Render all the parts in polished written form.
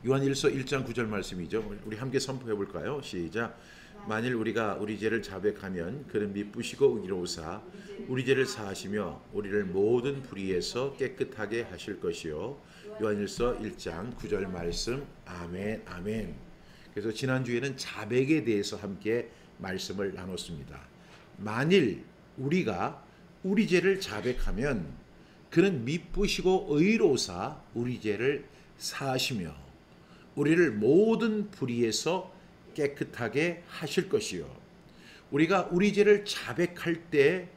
요한일서 1장 9절 말씀이죠. 우리 함께 선포해 볼까요? 시작. 만일 우리가 우리 죄를 자백하면 그는 미쁘시고 의로우사 우리 죄를 사하시며 우리를 모든 불의에서 깨끗하게 하실 것이요. 요한일서 1장 9절 말씀. 아멘. 아멘. 그래서 지난주에는 자백에 대해서 함께 말씀을 나눴습니다. 만일 우리가 우리 죄를 자백하면 그는 미쁘시고 의로우사 우리 죄를 사하시며 우리를 모든 불의에서 깨끗하게 하실 것이요. 우리가 우리 죄를 자백할 때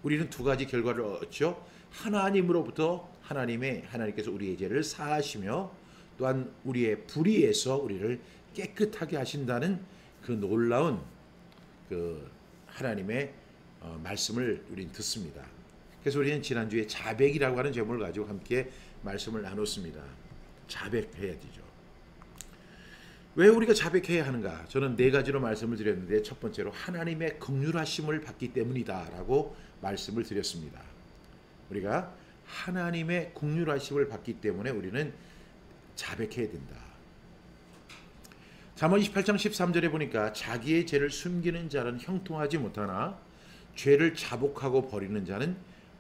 우리는 두 가지 결과를 얻죠. 하나님으로부터 하나님께서 우리의 죄를 사하시며 또한 우리의 불의에서 우리를 깨끗하게 하신다는 그 놀라운 그 하나님의 말씀을 우리는 듣습니다. 그래서 우리는 지난주에 자백이라고 하는 제목을 가지고 함께 말씀을 나눴습니다. 자백해야 되죠. 왜 우리가 자백해야 하는가? 저는 네 가지로 말씀을 드렸는데 첫 번째로 하나님의 긍휼하심을 받기 때문이다라고 말씀을 드렸습니다. 우리가 하나님의 긍휼하심을 받기 때문에 우리는 자백해야 된다. 잠언 28장 13절에 보니까 자기의 죄를 숨기는 자는 형통하지 못하나 죄를 자복하고 버리는 자는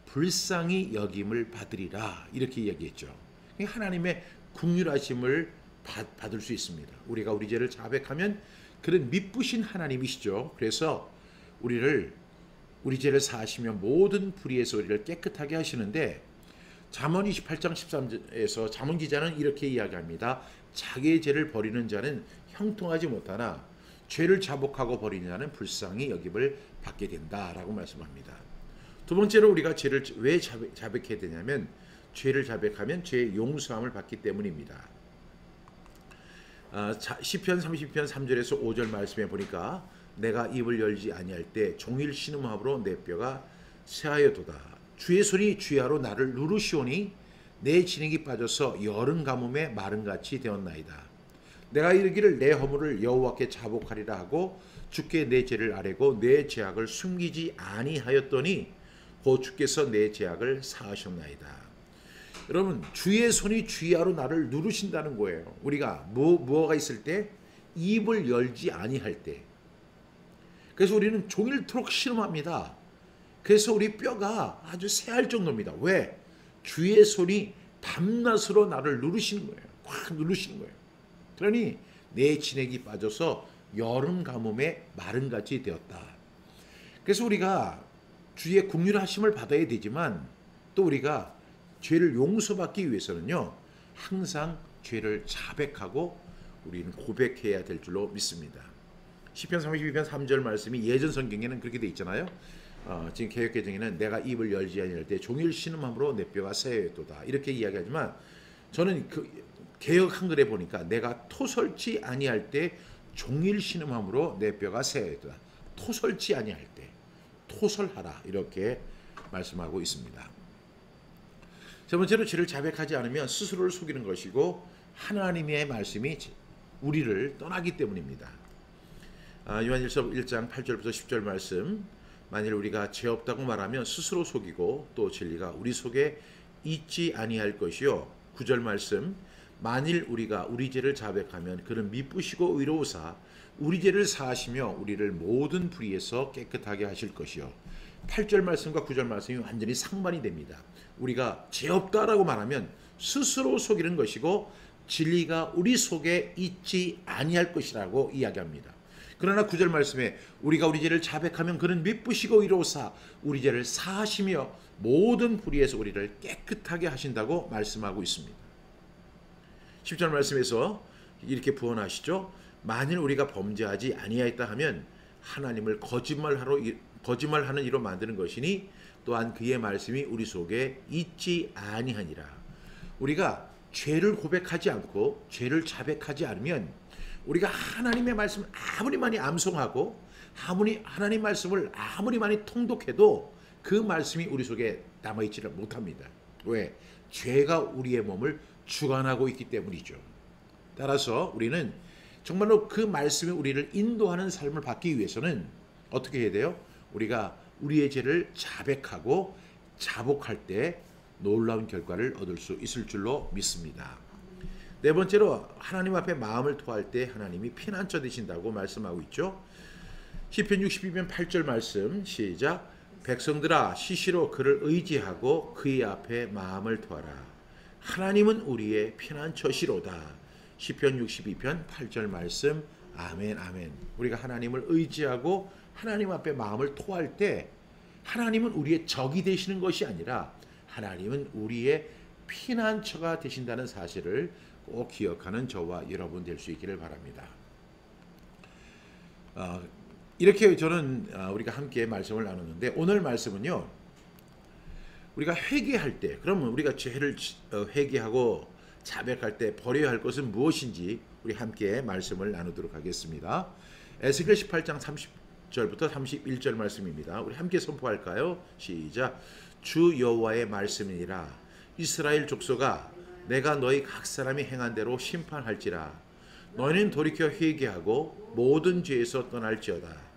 불쌍히 여김을 받으리라 이렇게 이야기했죠. 하나님의 긍휼하심을 받을 수 있습니다. 우리가 우리 죄를 자백하면 그는 미쁘신 하나님이시죠. 그래서 우리 죄를 사하시며 모든 불의에서 우리를 깨끗하게 하시는데 잠언 28장 13절에서 잠언 기자는 이렇게 이야기합니다. 자기의 죄를 버리는 자는 형통하지 못하나 죄를 자복하고 버리는 자는 불쌍히 여김을 받게 된다라고 말씀합니다. 두 번째로 우리가 죄를 왜 자백해야 되냐면 죄를 자백하면 죄의 용서함을 받기 때문입니다. 시편 30편 3절에서 5절 말씀에 보니까 내가 입을 열지 아니할 때 종일 신음함으로 내 뼈가 쇠하여도다. 주의 손이 주야로 나를 누르시오니 내 진액이 빠져서 여름 가뭄에 마른같이 되었나이다. 내가 이르기를 내 허물을 여호와께 자복하리라 하고 주께 내 죄를 아뢰고 내 죄악을 숨기지 아니하였더니 곧 주께서 내 죄악을 사하셨나이다. 여러분, 주의 손이 주야로 나를 누르신다는 거예요. 우리가 뭐가 있을 때? 입을 열지 아니할 때. 그래서 우리는 종일토록 신음합니다. 그래서 우리 뼈가 아주 쇠할 정도입니다. 왜? 주의 손이 밤낮으로 나를 누르시는 거예요. 확 누르시는 거예요. 그러니 내 진액이 빠져서 여름 가뭄에 마른같이 되었다. 그래서 우리가 주의 긍휼하심을 받아야 되지만 또 우리가 죄를 용서받기 위해서는요, 항상 죄를 자백하고 우리는 고백해야 될 줄로 믿습니다. 시편 32편 3절 말씀이 예전 성경에는 그렇게 돼 있잖아요. 지금 개역개정에는 내가 입을 열지 아니할 때 종일 신음함으로 내 뼈가 쇠하였도다 이렇게 이야기하지만 저는 그 개역 한글에 보니까 내가 토설치 아니할 때 종일 신음함으로 내 뼈가 쇠하였도다. 토설치 아니할 때 토설하라 이렇게 말씀하고 있습니다. 세 번째로 죄를 자백하지 않으면 스스로를 속이는 것이고 하나님의 말씀이 우리를 떠나기 때문입니다. 요한일서 1장 8절부터 10절 말씀. 만일 우리가 죄 없다고 말하면 스스로 속이고 또 진리가 우리 속에 있지 아니할 것이요. 9절 말씀. 만일 우리가 우리 죄를 자백하면 그는 미쁘시고 의로우사 우리 죄를 사하시며 우리를 모든 불의에서 깨끗하게 하실 것이요. 8절 말씀과 9절 말씀이 완전히 상반이 됩니다. 우리가 죄 없다라고 말하면 스스로 속이는 것이고 진리가 우리 속에 있지 아니할 것이라고 이야기합니다. 그러나 9절 말씀에 우리가 우리 죄를 자백하면 그는 미쁘시고 의로우사 우리 죄를 사하시며 모든 불의에서 우리를 깨끗하게 하신다고 말씀하고 있습니다. 10절 말씀에서 이렇게 부언하시죠. 만일 우리가 범죄하지 아니하였다 하면 하나님을 거짓말하는 이로 만드는 것이니 또한 그의 말씀이 우리 속에 있지 아니하니라. 우리가 죄를 고백하지 않고 죄를 자백하지 않으면 우리가 하나님의 말씀을 아무리 많이 암송하고 하나님 말씀을 아무리 많이 통독해도 그 말씀이 우리 속에 남아있지를 못합니다. 왜? 죄가 우리의 몸을 주관하고 있기 때문이죠. 따라서 우리는 정말로 그 말씀이 우리를 인도하는 삶을 받기 위해서는 어떻게 해야 돼요? 우리가 우리의 죄를 자백하고 자복할 때 놀라운 결과를 얻을 수 있을 줄로 믿습니다. 네 번째로 하나님 앞에 마음을 토할 때 하나님이 피난처 되신다고 말씀하고 있죠. 시편 62편 8절 말씀 시작. 백성들아 시시로 그를 의지하고 그의 앞에 마음을 토하라. 하나님은 우리의 피난처시로다. 시편 62편 8절 말씀. 아멘 아멘. 우리가 하나님을 의지하고 하나님 앞에 마음을 토할 때 하나님은 우리의 적이 되시는 것이 아니라 하나님은 우리의 피난처가 되신다는 사실을 꼭 기억하는 저와 여러분 될 수 있기를 바랍니다. 이렇게 저는 우리가 함께 말씀을 나누는데 오늘 말씀은요. 우리가 회개할 때 그러면 우리가 죄를 회개하고 자백할 때 버려야 할 것은 무엇인지 우리 함께 말씀을 나누도록 하겠습니다. 에스겔 18장 30절부터 31절 말씀입니다. 우리 함께 선포할까요? 시작. 주 여호와의 말씀이니라. 이스라엘 족속아 내가 너희 각 사람이 행한 대로 심판할지라. 너희는 돌이켜 회개하고 모든 죄에서 떠날지어다.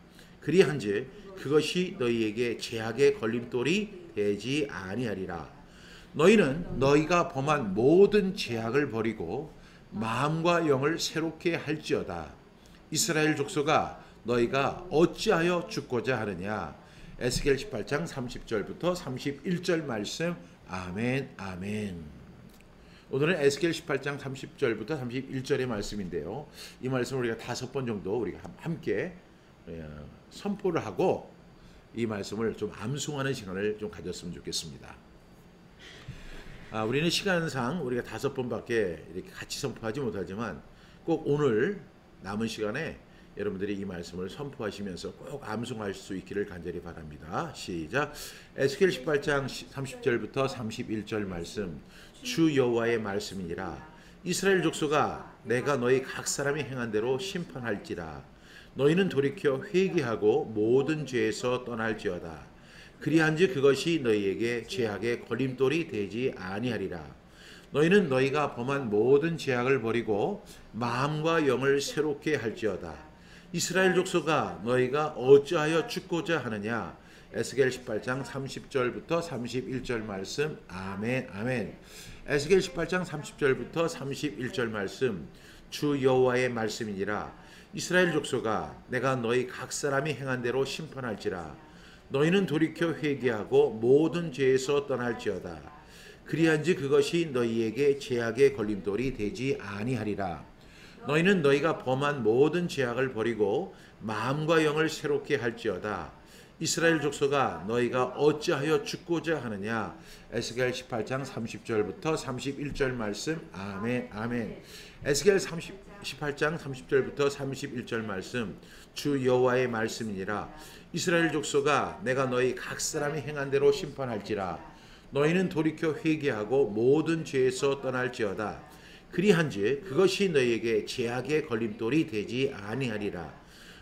그리한즉 그것이 너희에게 죄악의 걸림돌이 되지 아니하리라. 너희는 너희가 범한 모든 죄악을 버리고 마음과 영을 새롭게 할지어다. 이스라엘 족속아 너희가 어찌하여 죽고자 하느냐. 에스겔 18장 30절부터 31절 말씀. 아멘 아멘. 오늘은 에스겔 18장 30절부터 31절의 말씀인데요. 이 말씀을 우리가 5번 정도 우리가 함께 선포를 하고 이 말씀을 좀 암송하는 시간을 좀 가졌으면 좋겠습니다. 우리는 시간상 우리가 5번밖에 이렇게 같이 선포하지 못하지만 꼭 오늘 남은 시간에 여러분들이 이 말씀을 선포하시면서 꼭 암송할 수 있기를 간절히 바랍니다. 시작. 에스겔 18장 30절부터 31절 말씀. 주 여호와의 말씀이니라. 이스라엘 족속아 내가 너희 각 사람이 행한 대로 심판할지라. 너희는 돌이켜 회개하고 모든 죄에서 떠날지어다. 그리한즉 그것이 너희에게 죄악의 걸림돌이 되지 아니하리라. 너희는 너희가 범한 모든 죄악을 버리고 마음과 영을 새롭게 할지어다. 이스라엘 족속아 너희가 어찌하여 죽고자 하느냐. 에스겔 18장 30절부터 31절 말씀. 아멘 아멘. 에스겔 18장 30절부터 31절 말씀. 주 여호와의 말씀이니라. 이스라엘 족속아 내가 너희 각 사람이 행한 대로 심판할지라. 너희는 돌이켜 회개하고 모든 죄에서 떠날지어다. 그리한즉 그것이 너희에게 죄악의 걸림돌이 되지 아니하리라. 너희는 너희가 범한 모든 죄악을 버리고 마음과 영을 새롭게 할지어다. 이스라엘 족속아 너희가 어찌하여 죽고자 하느냐. 에스겔 18장 30절부터 31절 말씀. 아멘 아멘. 에스겔 18장 30절부터 31절 말씀. 주 여호와의 말씀이니라. 이스라엘 족속아 내가 너희 각 사람이 행한 대로 심판할지라. 너희는 돌이켜 회개하고 모든 죄에서 떠날지어다. 그리한즉 그것이 너희에게 죄악의 걸림돌이 되지 아니하리라.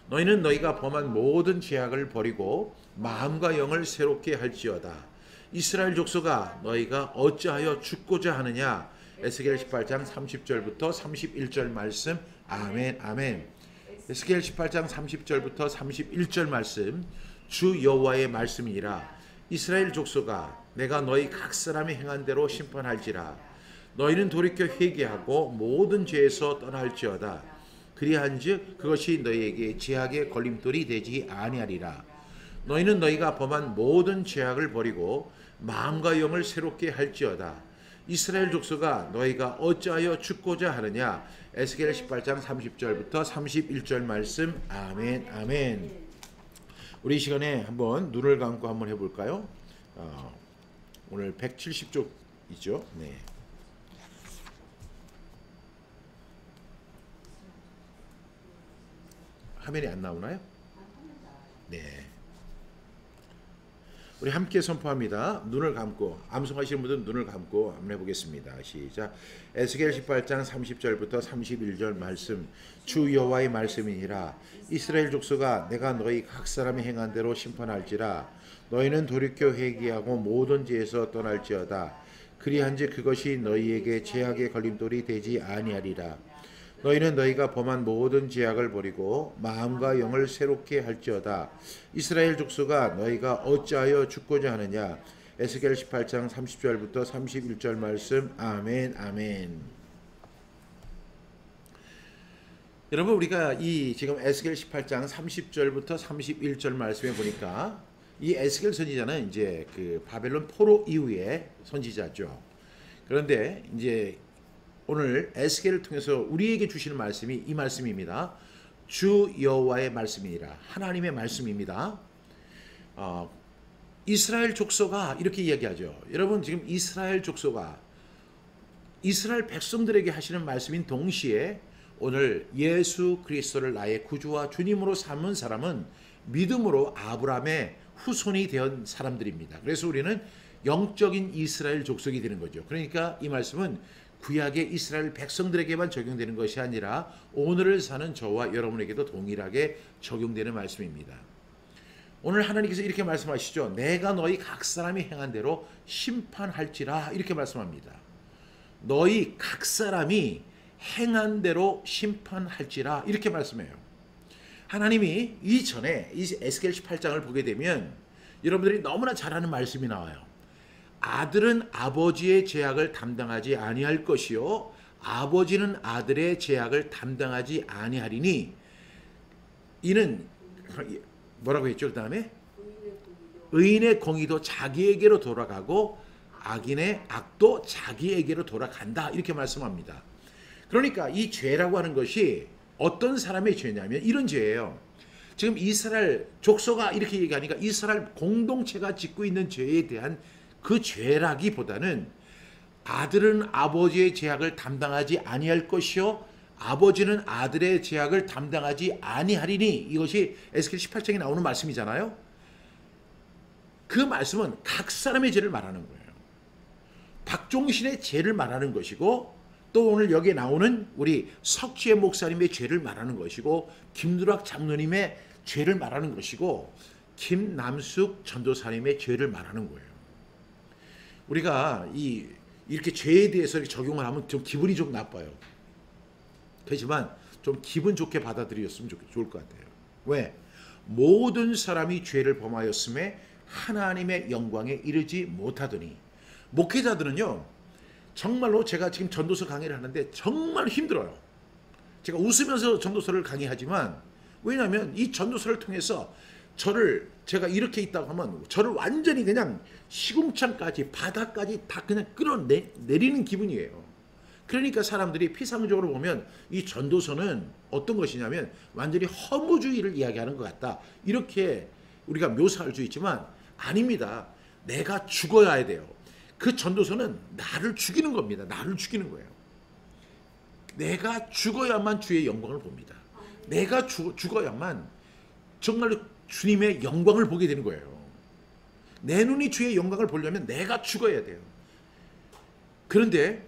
너희는 너희가 범한 모든 죄악을 버리고 마음과 영을 새롭게 할지어다. 이스라엘 족속아 너희가 어찌하여 죽고자 하느냐. 에스겔 18장 30절부터 31절 말씀. 아멘 아멘. 에스겔 18장 30절부터 31절 말씀. 주 여호와의 말씀이니라. 이스라엘 족속아 내가 너희 각 사람이 행한 대로 심판할지라. 너희는 돌이켜 회개하고 모든 죄에서 떠날지어다. 그리한즉 그것이 너희에게 죄악의 걸림돌이 되지 아니하리라. 너희는 너희가 범한 모든 죄악을 버리고 마음과 영을 새롭게 할지어다. 이스라엘 족속아 너희가 어찌하여 죽고자 하느냐. 에스겔 18장 30절부터 31절 말씀. 아멘 아멘. 우리 이 시간에 한번 눈을 감고 한번 해볼까요? 오늘 170쪽이죠. 네. 화면이 안 나오나요? 네. 우리 함께 선포합니다. 눈을 감고 암송하시는 분들은 눈을 감고 한번 해보겠습니다. 시작. 에스겔 18장 30절부터 31절 말씀. 주 여호와의 말씀이니라. 이스라엘 족속아 내가 너희 각 사람이 행한 대로 심판할지라. 너희는 돌이켜 회개하고 모든 죄에서 떠날지어다. 그리한즉 그것이 너희에게 죄악의 걸림돌이 되지 아니하리라. 너희는 너희가 범한 모든 죄악을 버리고 마음과 영을 새롭게 할지어다. 이스라엘 족속아 너희가 어찌하여 죽고자 하느냐. 에스겔 18장 30절부터 31절 말씀. 아멘 아멘. 여러분 우리가 이 지금 에스겔 18장 30절부터 31절 말씀에 보니까 이 에스겔 선지자는 이제 그 바벨론 포로 이후의 선지자죠. 그런데 이제 오늘 에스겔을 통해서 우리에게 주시는 말씀이 이 말씀입니다. 주 여호와의 말씀이니라. 하나님의 말씀입니다. 이스라엘 족속아 이렇게 이야기하죠. 여러분 지금 이스라엘 족속아 이스라엘 백성들에게 하시는 말씀인 동시에 오늘 예수 그리스도를 나의 구주와 주님으로 삼은 사람은 믿음으로 아브라함의 후손이 된 사람들입니다. 그래서 우리는 영적인 이스라엘 족속이 되는 거죠. 그러니까 이 말씀은 구약의 이스라엘 백성들에게만 적용되는 것이 아니라 오늘을 사는 저와 여러분에게도 동일하게 적용되는 말씀입니다. 오늘 하나님께서 이렇게 말씀하시죠. 내가 너희 각 사람이 행한 대로 심판할지라 이렇게 말씀합니다. 너희 각 사람이 행한 대로 심판할지라 이렇게 말씀해요. 하나님이 이전에 이 에스겔 18장을 보게 되면 여러분들이 너무나 잘 아는 말씀이 나와요. 아들은 아버지의 죄악을 담당하지 아니할 것이요 아버지는 아들의 죄악을 담당하지 아니하리니 이는 뭐라고 했죠? 그 다음에 의인의 공의도 자기에게로 돌아가고 악인의 악도 자기에게로 돌아간다 이렇게 말씀합니다. 그러니까 이 죄라고 하는 것이 어떤 사람의 죄냐면 이런 죄예요. 지금 이스라엘 족속아 이렇게 얘기하니까 이스라엘 공동체가 짓고 있는 죄에 대한 그 죄라기보다는 아들은 아버지의 죄악을 담당하지 아니할 것이요 아버지는 아들의 죄악을 담당하지 아니하리니 이것이 에스겔 18장에 나오는 말씀이잖아요. 그 말씀은 각 사람의 죄를 말하는 거예요. 박종신의 죄를 말하는 것이고 또 오늘 여기에 나오는 우리 석지혜 목사님의 죄를 말하는 것이고 김두락 장로님의 죄를 말하는 것이고 김남숙 전도사님의 죄를 말하는 거예요. 우리가 이렇게 죄에 대해서 이렇게 적용을 하면 좀 기분이 좀 나빠요. 그렇지만 좀 기분 좋게 받아들였으면 좋을 것 같아요. 왜? 모든 사람이 죄를 범하였음에 하나님의 영광에 이르지 못하더니 목회자들은요. 정말로 제가 지금 전도서 강의를 하는데 정말 힘들어요. 제가 웃으면서 전도서를 강의하지만 왜냐하면 이 전도서를 통해서 제가 이렇게 있다고 하면 저를 완전히 그냥 시궁창까지 바닥까지 다 그냥 끌어내리는 기분이에요. 그러니까 사람들이 피상적으로 보면 이 전도서는 어떤 것이냐면 완전히 허무주의를 이야기하는 것 같다. 이렇게 우리가 묘사할 수 있지만 아닙니다. 내가 죽어야 돼요. 그 전도서는 나를 죽이는 겁니다. 나를 죽이는 거예요. 내가 죽어야만 주의 영광을 봅니다. 내가 죽어야만 정말로 주님의 영광을 보게 되는 거예요. 내 눈이 주의 영광을 보려면 내가 죽어야 돼요. 그런데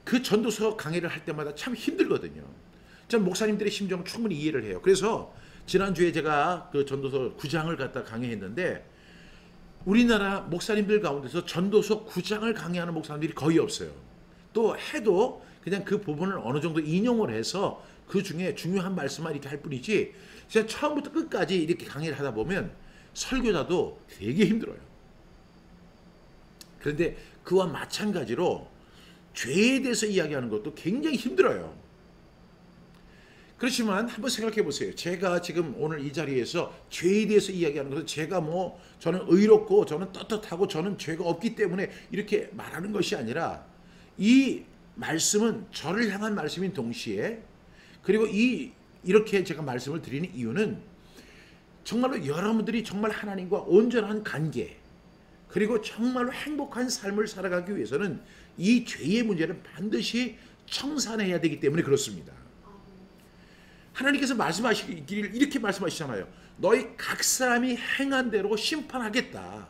그 전도서 강의를 할 때마다 참 힘들거든요. 전 목사님들의 심정을 충분히 이해를 해요. 그래서 지난주에 제가 그 전도서 9장을 갖다 강의했는데 우리나라 목사님들 가운데서 전도서 9장을 강의하는 목사님들이 거의 없어요. 또 해도 그냥 그 부분을 어느 정도 인용을 해서 그 중에 중요한 말씀만 이렇게 할 뿐이지 진짜 처음부터 끝까지 이렇게 강의를 하다 보면 설교자도 되게 힘들어요. 그런데 그와 마찬가지로 죄에 대해서 이야기하는 것도 굉장히 힘들어요. 그렇지만 한번 생각해 보세요. 제가 지금 오늘 이 자리에서 죄에 대해서 이야기하는 것은 제가 저는 의롭고 저는 떳떳하고 저는 죄가 없기 때문에 이렇게 말하는 것이 아니라 이 말씀은 저를 향한 말씀인 동시에 그리고 이렇게 제가 말씀을 드리는 이유는 정말로 여러분들이 정말 하나님과 온전한 관계 그리고 정말로 행복한 삶을 살아가기 위해서는 이 죄의 문제는 반드시 청산해야 되기 때문에 그렇습니다. 하나님께서 말씀하시기를 이렇게 말씀하시잖아요. 너희 각 사람이 행한 대로 심판하겠다.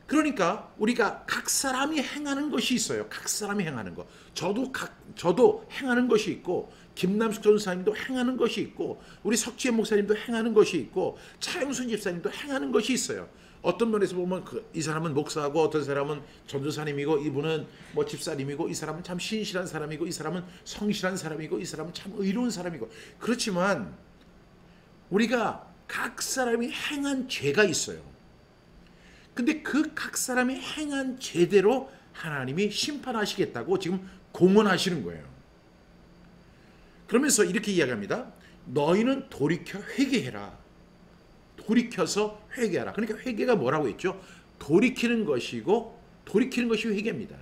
그러니까 우리가 각 사람이 행하는 것이 있어요. 각 사람이 행하는 것. 저도 행하는 것이 있고 김남숙 전사님도 행하는 것이 있고 우리 석지혜 목사님도 행하는 것이 있고 차영순 집사님도 행하는 것이 있어요. 어떤 면에서 보면 이 사람은 목사고 어떤 사람은 전도사님이고 이분은 집사님이고 이 사람은 참 신실한 사람이고 이 사람은 성실한 사람이고 이 사람은 참 의로운 사람이고 그렇지만 우리가 각 사람이 행한 죄가 있어요. 근데 그 각 사람이 행한 죄대로 하나님이 심판하시겠다고 지금 공언하시는 거예요. 그러면서 이렇게 이야기합니다. 너희는 돌이켜 회개해라. 돌이켜서 회개하라. 그러니까 회개가 뭐라고 했죠? 돌이키는 것이고 돌이키는 것이 회개입니다.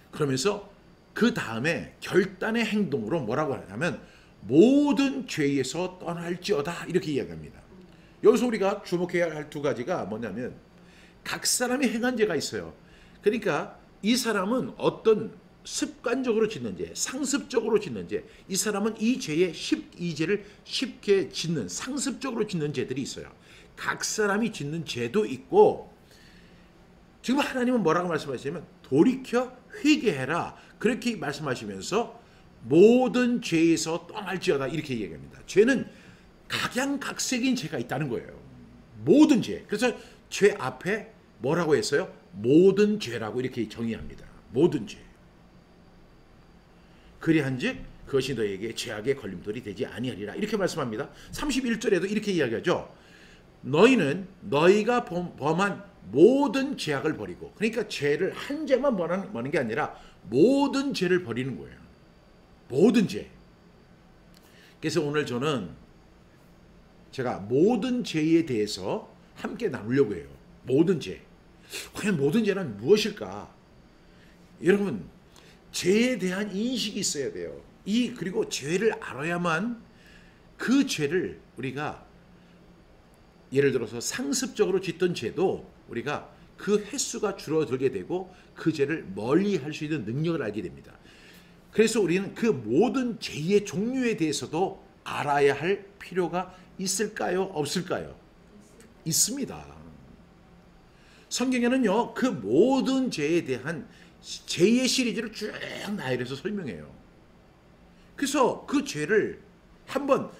그러면서 그 다음에 결단의 행동으로 뭐라고 하냐면 모든 죄에서 떠날지어다 이렇게 이야기합니다. 여기서 우리가 주목해야 할 두 가지가 뭐냐면 각 사람이 행한 죄가 있어요. 그러니까 이 사람은 어떤 습관적으로 짓는 죄, 상습적으로 짓는 죄, 이 사람은 이 죄의 이 죄를 쉽게 짓는 상습적으로 짓는 죄들이 있어요. 각 사람이 짓는 죄도 있고 지금 하나님은 뭐라고 말씀하시냐면 돌이켜 회개해라 그렇게 말씀하시면서 모든 죄에서 떠날지어다 이렇게 얘기합니다. 죄는 각양각색인 죄가 있다는 거예요. 모든 죄. 그래서 죄 앞에 뭐라고 했어요? 모든 죄라고 이렇게 정의합니다. 모든 죄. 그리한즉 그것이 너에게 죄악의 걸림돌이 되지 아니하리라 이렇게 말씀합니다. 31절에도 이렇게 이야기하죠. 너희는 너희가 범한 모든 죄악을 버리고 그러니까 죄를 한 죄만 버리는 게 아니라 모든 죄를 버리는 거예요. 모든 죄. 그래서 오늘 저는 제가 모든 죄에 대해서 함께 나누려고 해요. 모든 죄. 과연 모든 죄는 무엇일까? 여러분 죄에 대한 인식이 있어야 돼요. 그리고 죄를 알아야만 그 죄를 우리가 예를 들어서 상습적으로 짓던 죄도 우리가 그 횟수가 줄어들게 되고 그 죄를 멀리 할 수 있는 능력을 알게 됩니다. 그래서 우리는 그 모든 죄의 종류에 대해서도 알아야 할 필요가 있을까요? 없을까요? 있습니다. 성경에는요, 그 모든 죄에 대한 죄의 시리즈를 쭉 나열해서 설명해요. 그래서 그 죄를 한번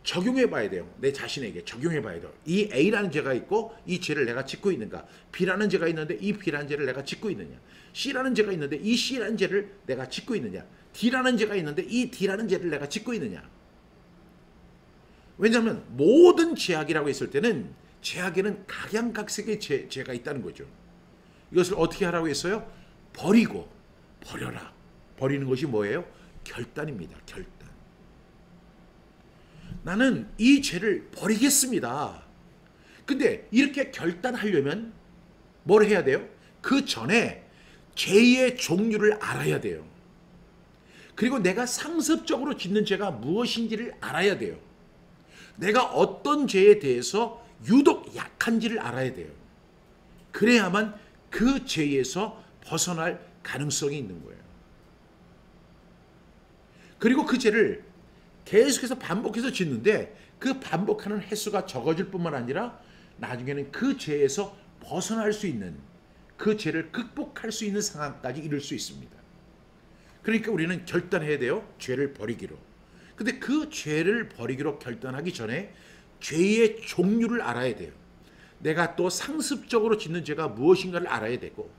적용해 봐야 돼요. 내 자신에게 적용해 봐야 돼요. 이 A라는 죄가 있고 이 죄를 내가 짓고 있는가? B라는 죄가 있는데 이 B라는 죄를 내가 짓고 있느냐? C라는 죄가 있는데 이 C라는 죄를 내가 짓고 있느냐? D라는 죄가 있는데 이 D라는 죄를 내가 짓고 있느냐? 왜냐하면 모든 죄악이라고 했을 때는 죄악에는 각양각색의 죄가 있다는 거죠. 이것을 어떻게 하라고 했어요? 버려라. 버리는 것이 뭐예요? 결단입니다. 결단. 나는 이 죄를 버리겠습니다. 근데 이렇게 결단하려면 뭘 해야 돼요? 그 전에 죄의 종류를 알아야 돼요. 그리고 내가 상습적으로 짓는 죄가 무엇인지를 알아야 돼요. 내가 어떤 죄에 대해서 유독 약한지를 알아야 돼요. 그래야만 그 죄에서 벗어날 가능성이 있는 거예요. 그리고 그 죄를 계속해서 반복해서 짓는데 그 반복하는 횟수가 적어질 뿐만 아니라 나중에는 그 죄에서 벗어날 수 있는 그 죄를 극복할 수 있는 상황까지 이룰 수 있습니다. 그러니까 우리는 결단해야 돼요. 죄를 버리기로. 근데 그 죄를 버리기로 결단하기 전에 죄의 종류를 알아야 돼요. 내가 또 상습적으로 짓는 죄가 무엇인가를 알아야 되고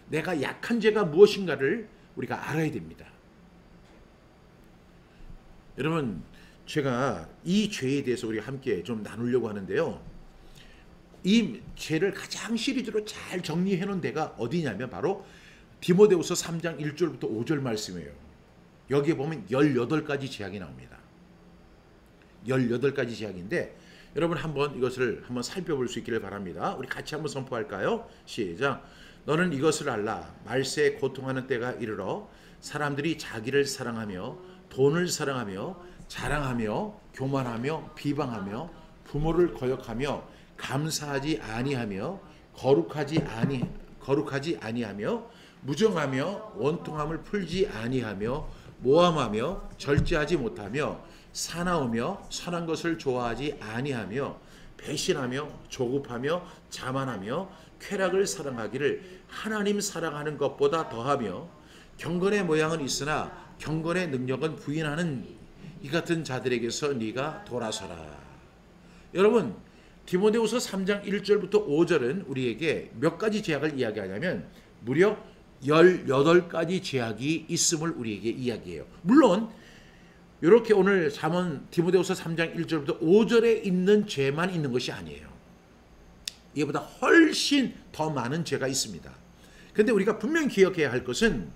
내가 약한 죄가 무엇인가를 우리가 알아야 됩니다. 여러분, 제가 이 죄에 대해서 우리 함께 좀 나누려고 하는데요. 이 죄를 가장 시리즈로 잘 정리해 놓은 데가 어디냐면 바로 디모데후서 3장 1절부터 5절 말씀이에요. 여기에 보면 18가지 죄악이 나옵니다. 18가지 죄악인데 여러분 한번 이것을 한번 살펴볼 수 있기를 바랍니다. 우리 같이 한번 선포할까요? 시작. 너는 이것을 알라. 말세에 고통하는 때가 이르러 사람들이 자기를 사랑하며 돈을 사랑하며 자랑하며 교만하며 비방하며 부모를 거역하며 감사하지 아니하며 거룩하지 아니하며 무정하며 원통함을 풀지 아니하며 모함하며 절제하지 못하며 사나우며 선한 것을 좋아하지 아니하며 배신하며 조급하며 자만하며 쾌락을 사랑하기를 하나님 사랑하는 것보다 더하며 경건의 모양은 있으나 경건의 능력은 부인하는 이 같은 자들에게서 네가 돌아서라. 여러분, 디모데후서 3장 1절부터 5절은 우리에게 몇 가지 죄악을 이야기하냐면 무려 18가지 죄악이 있음을 우리에게 이야기해요. 물론 이렇게 오늘 잠언 디모데후서 3장 1절부터 5절에 있는 죄만 있는 것이 아니에요. 이보다 훨씬 더 많은 죄가 있습니다. 그런데 우리가 분명히 기억해야 할 것은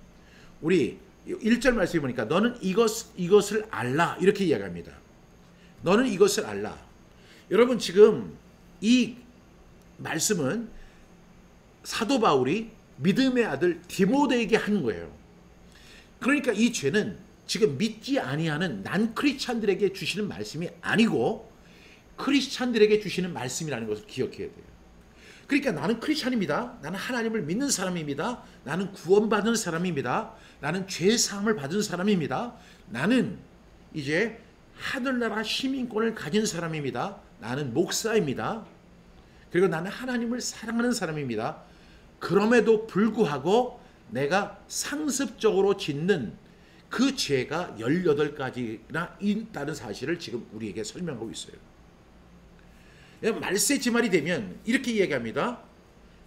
우리 1절 말씀해 보니까 너는 이것을 알라 이렇게 이야기합니다. 너는 이것을 알라. 여러분 지금 이 말씀은 사도 바울이 믿음의 아들 디모데에게 하는 거예요. 그러니까 이 죄는 지금 믿지 아니하는 난 크리스찬들에게 주시는 말씀이 아니고 크리스찬들에게 주시는 말씀이라는 것을 기억해야 돼요. 그러니까 나는 크리스찬입니다. 나는 하나님을 믿는 사람입니다. 나는 구원받은 사람입니다. 나는 죄사함을 받은 사람입니다. 나는 이제 하늘나라 시민권을 가진 사람입니다. 나는 목사입니다. 그리고 나는 하나님을 사랑하는 사람입니다. 그럼에도 불구하고 내가 상습적으로 짓는 그 죄가 18가지나 있다는 사실을 지금 우리에게 설명하고 있어요. 말세 지말이 되면 이렇게 이야기합니다.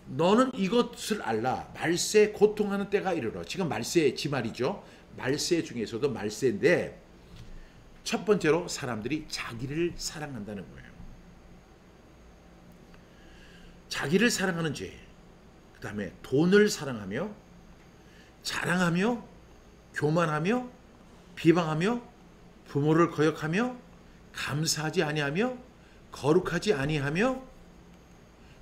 너는 이것을 알라. 말세 고통하는 때가 이르러. 지금 말세 지말이죠. 말세 중에서도 말세인데 첫 번째로 사람들이 자기를 사랑한다는 거예요. 자기를 사랑하는 죄. 그 다음에 돈을 사랑하며 자랑하며 교만하며 비방하며 부모를 거역하며 감사하지 아니하며 거룩하지 아니하며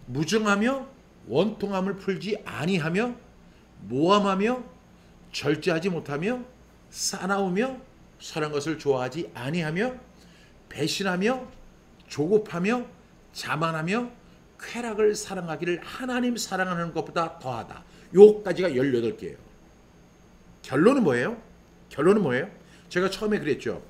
무정하며 원통함을 풀지 아니하며 모함하며 절제하지 못하며 싸나우며 선한 것을 좋아하지 아니하며 배신하며 조급하며 자만하며 쾌락을 사랑하기를 하나님 사랑하는 것보다 더하다. 요까지가 18개예요. 결론은 뭐예요? 결론은 뭐예요? 제가 처음에 그랬죠.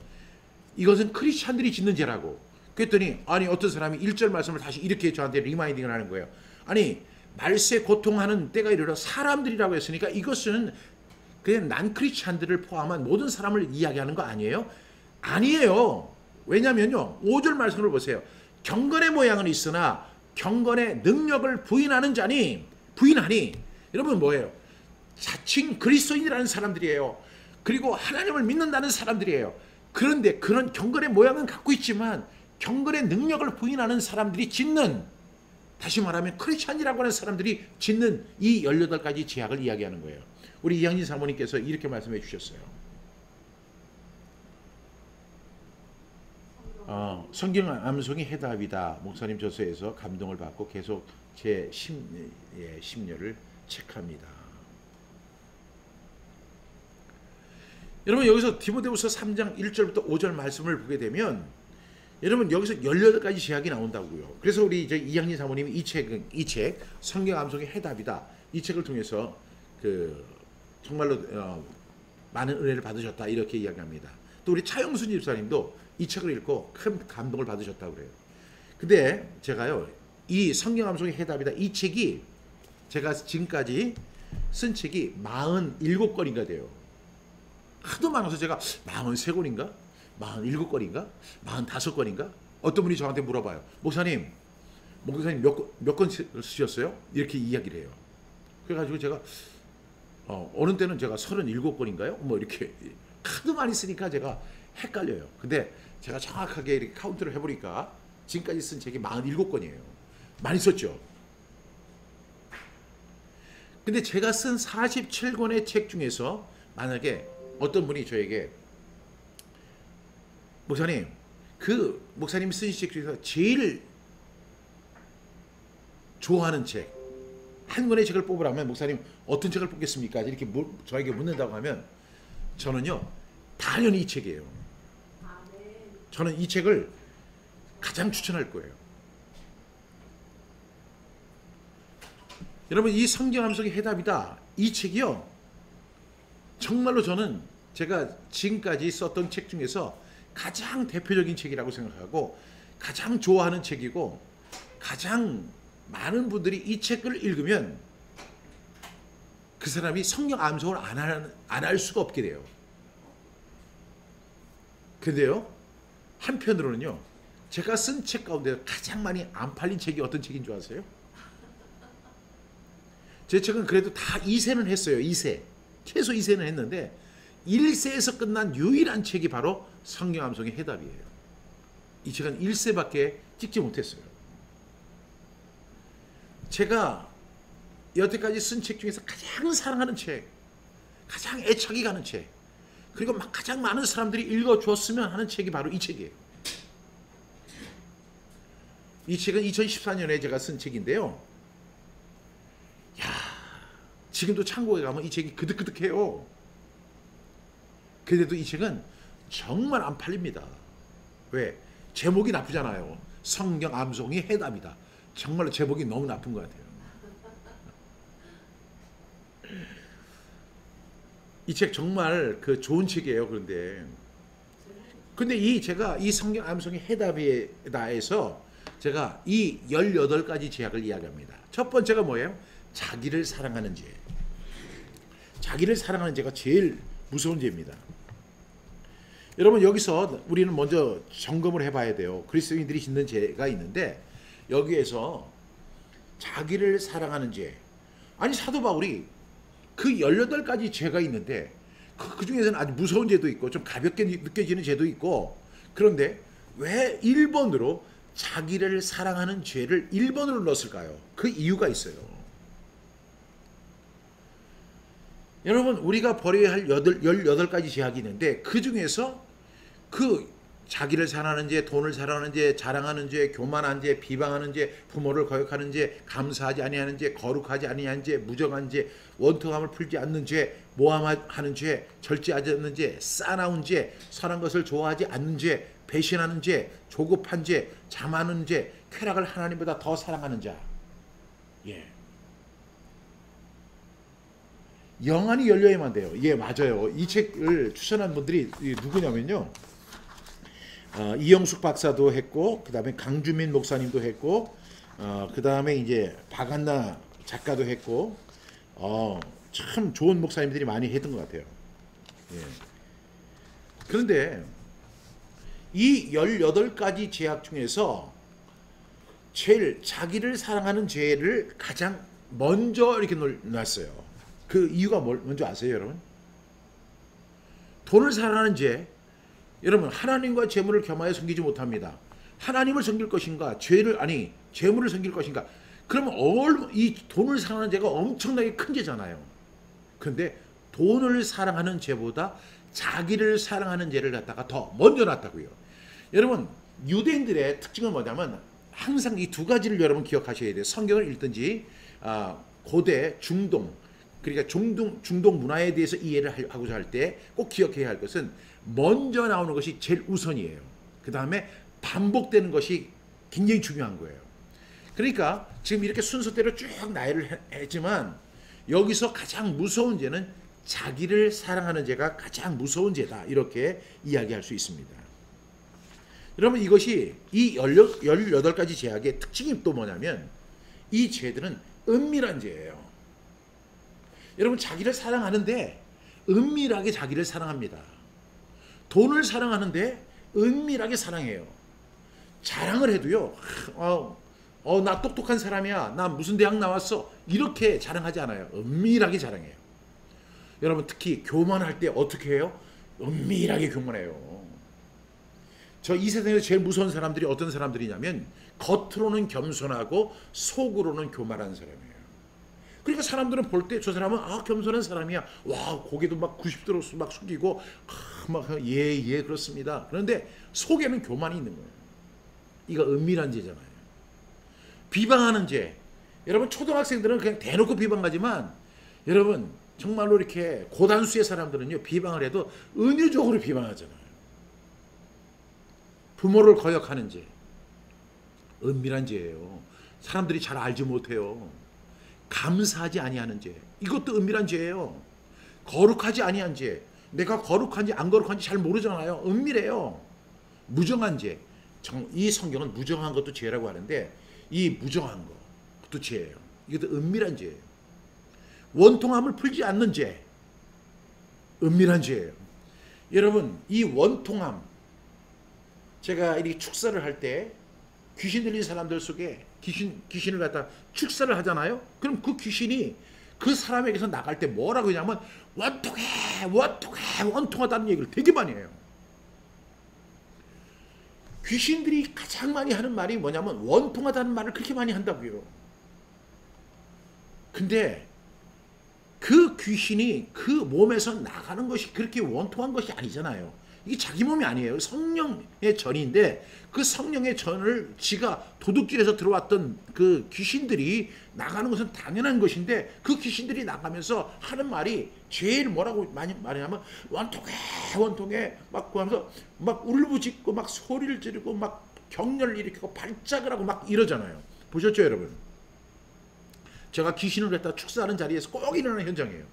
이것은 크리스찬들이 짓는 죄라고. 그랬더니 아니 어떤 사람이 1절 말씀을 다시 이렇게 저한테 리마인딩을 하는 거예요. 아니 말세 고통하는 때가 이르러 사람들이라고 했으니까 이것은 그냥 난 크리스찬들을 포함한 모든 사람을 이야기하는 거 아니에요? 아니에요. 왜냐면요. 5절 말씀을 보세요. 경건의 모양은 있으나 경건의 능력을 부인하는 자니 부인하니 여러분 뭐예요? 자칭 그리스도인이라는 사람들이에요. 그리고 하나님을 믿는다는 사람들이에요. 그런데 그런 경건의 모양은 갖고 있지만 경건의 능력을 부인하는 사람들이 짓는, 다시 말하면 크리스찬이라고 하는 사람들이 짓는 이 18가지 죄악을 이야기하는 거예요. 우리 이양진 사모님께서 이렇게 말씀해 주셨어요. 성경 암송이 해답이다. 목사님 저서에서 감동을 받고 계속 제 심려를 체크합니다. 여러분 여기서 디모데후서 3장 1절부터 5절 말씀을 보게 되면 여러분 여기서 18가지 죄악이 나온다고요. 그래서 우리 이제 이양진 사모님이 이 책 성경 암송의 해답이다. 이 책을 통해서 정말로 많은 은혜를 받으셨다 이렇게 이야기합니다. 또 우리 차영순 집사님도 이 책을 읽고 큰 감동을 받으셨다고 그래요. 근데 제가요 이 성경 암송의 해답이다 이 책이 제가 지금까지 쓴 책이 47권인가 돼요. 하도 많아서 제가 43권인가? 47권인가? 45권인가? 어떤 분이 저한테 물어봐요. 목사님 몇 권 쓰셨어요? 이렇게 이야기를 해요. 그래가지고 제가 어느 때는 제가 37권인가요? 뭐 이렇게 하도 많이 쓰니까 제가 헷갈려요. 근데 제가 정확하게 이렇게 카운트를 해보니까 지금까지 쓴 책이 47권이에요. 많이 썼죠? 근데 제가 쓴 47권의 책 중에서 만약에 어떤 분이 저에게 목사님 목사님이 쓰신 책 중에서 제일 좋아하는 책 한 권의 책을 뽑으라면 목사님 어떤 책을 뽑겠습니까? 이렇게 저에게 묻는다고 하면 저는요 당연히 이 책이에요. 저는 이 책을 가장 추천할 거예요. 여러분 이 성경 암송의 해답이다 이 책이요 정말로 저는 제가 지금까지 썼던 책 중에서 가장 대표적인 책이라고 생각하고 가장 좋아하는 책이고 가장 많은 분들이 이 책을 읽으면 그 사람이 성경 암송을 안 할 수가 없게 돼요. 근데요 한편으로는요 제가 쓴 책 가운데 가장 많이 안 팔린 책이 어떤 책인 줄 아세요? 제 책은 그래도 다 2세는 했어요. 2세 최소 2세는 했는데 1세에서 끝난 유일한 책이 바로 성경 암송의 해답이에요. 이 책은 1세밖에 찍지 못했어요. 제가 여태까지 쓴 책 중에서 가장 사랑하는 책, 가장 애착이 가는 책, 그리고 막 가장 많은 사람들이 읽어줬으면 하는 책이 바로 이 책이에요. 이 책은 2014년에 제가 쓴 책인데요. 야, 지금도 창고에 가면 이 책이 그득그득해요. 그래도 이 책은 정말 안 팔립니다. 왜? 제목이 나쁘잖아요. 성경 암송이 해답이다. 정말로 제목이 너무 나쁜 것 같아요. 이 책 정말 그 좋은 책이에요. 근데 제가 이 성경 암송이 해답이다에서 제가 이 18가지 제약을 이야기합니다. 첫 번째가 뭐예요? 자기를 사랑하는 죄. 자기를 사랑하는 죄가 제일 무서운 죄입니다. 여러분, 여기서 우리는 먼저 점검을 해봐야 돼요. 그리스도인들이 짓는 죄가 있는데, 여기에서 자기를 사랑하는 죄. 아니, 사도 바울이 그 18가지 죄가 있는데 그 중에서는 아주 무서운 죄도 있고 좀 가볍게 느껴지는 죄도 있고, 그런데 왜 1번으로 자기를 사랑하는 죄를 1번으로 넣었을까요? 그 이유가 있어요. 여러분, 우리가 버려야 할 18가지 제약이 있는데, 그 중에서 그 자기를 사랑하는 죄, 돈을 사랑하는 죄, 자랑하는 죄, 교만한 죄, 비방하는 죄, 부모를 거역하는 죄, 감사하지 아니하는 죄, 거룩하지 아니하는 죄, 무정한 죄, 원통함을 풀지 않는 죄, 모함하는 죄, 절제하지 않는 죄, 싸나운 죄, 선한 것을 좋아하지 않는 죄, 배신하는 죄, 조급한 죄, 잠하는 죄, 쾌락을 하나님보다 더 사랑하는 자. 예. 영안이 열려야만 돼요. 예, 맞아요. 이 책을 추천한 분들이 누구냐면요. 이영숙 박사도 했고, 그 다음에 강주민 목사님도 했고, 그 다음에 이제 박한나 작가도 했고, 참 좋은 목사님들이 많이 했던 것 같아요. 예. 그런데 이 18가지 죄악 중에서 제일 자기를 사랑하는 죄를 가장 먼저 이렇게 놨어요. 그 이유가 뭔지 아세요, 여러분? 돈을 사랑하는 죄. 여러분, 하나님과 재물을 겸하여 섬기지 못합니다. 하나님을 섬길 것인가, 재물을 섬길 것인가? 그러면 이 돈을 사랑하는 죄가 엄청나게 큰 죄잖아요. 그런데 돈을 사랑하는 죄보다 자기를 사랑하는 죄를 갖다가 더 먼저 놨다고요. 여러분, 유대인들의 특징은 뭐냐면 항상 이 두 가지를 여러분 기억하셔야 돼요. 성경을 읽든지 고대, 중동, 그러니까 중동 문화에 대해서 이해를 하고자 할 때 꼭 기억해야 할 것은 먼저 나오는 것이 제일 우선이에요. 그 다음에 반복되는 것이 굉장히 중요한 거예요. 그러니까 지금 이렇게 순서대로 쭉 나열을 했지만, 여기서 가장 무서운 죄는 자기를 사랑하는 죄가 가장 무서운 죄다, 이렇게 이야기할 수 있습니다. 여러분, 이것이 이 18가지 죄악의 특징이 또 뭐냐면, 이 죄들은 은밀한 죄예요. 여러분, 자기를 사랑하는데 은밀하게 자기를 사랑합니다. 돈을 사랑하는데 은밀하게 사랑해요. 자랑을 해도요, 나 똑똑한 사람이야, 나 무슨 대학 나왔어, 이렇게 자랑하지 않아요. 은밀하게 자랑해요. 여러분, 특히 교만할 때 어떻게 해요? 은밀하게 교만해요. 저 이 세상에서 제일 무서운 사람들이 어떤 사람들이냐면, 겉으로는 겸손하고 속으로는 교만한 사람이에요. 그러니까 사람들은 볼 때 저 사람은 겸손한 사람이야. 와, 고개도 막 90도로 막 숙이고 예 그렇습니다. 그런데 속에는 교만이 있는 거예요. 이거 은밀한 죄잖아요. 비방하는 죄. 여러분, 초등학생들은 그냥 대놓고 비방하지만, 여러분 정말로 이렇게 고단수의 사람들은요, 비방을 해도 은유적으로 비방하잖아요. 부모를 거역하는 죄. 은밀한 죄예요. 사람들이 잘 알지 못해요. 감사하지 아니하는 죄. 이것도 은밀한 죄예요. 거룩하지 아니한 죄. 내가 거룩한지 안 거룩한지 잘 모르잖아요. 은밀해요. 무정한 죄. 이 성경은 무정한 것도 죄라고 하는데, 이 무정한 것도 죄예요. 이것도 은밀한 죄예요. 원통함을 풀지 않는 죄. 은밀한 죄예요. 여러분, 이 원통함, 제가 이렇게 축사를 할 때 귀신 들린 사람들 속에 귀신을 갖다 축사를 하잖아요. 그럼 그 귀신이 그 사람에게서 나갈 때 뭐라고 하냐면, 원통하다는 얘기를 되게 많이 해요. 귀신들이 가장 많이 하는 말이 뭐냐면 원통하다는 말을 그렇게 많이 한다고요. 근데 그 귀신이 그 몸에서 나가는 것이 그렇게 원통한 것이 아니잖아요. 이게 자기 몸이 아니에요. 성령의 전인데 그 성령의 전을 지가 도둑질해서 들어왔던 그 귀신들이 나가는 것은 당연한 것인데 그 귀신들이 나가면서 하는 말이 제일 뭐라고 많이 말하냐면 원통해 원통해 막 하면서 막 울부짖고 막 소리를 지르고 막 격렬을 일으키고 발작을 하고 막 이러잖아요. 보셨죠 여러분? 제가 귀신을 했다 축사하는 자리에서 꼭 일어나는 현장이에요.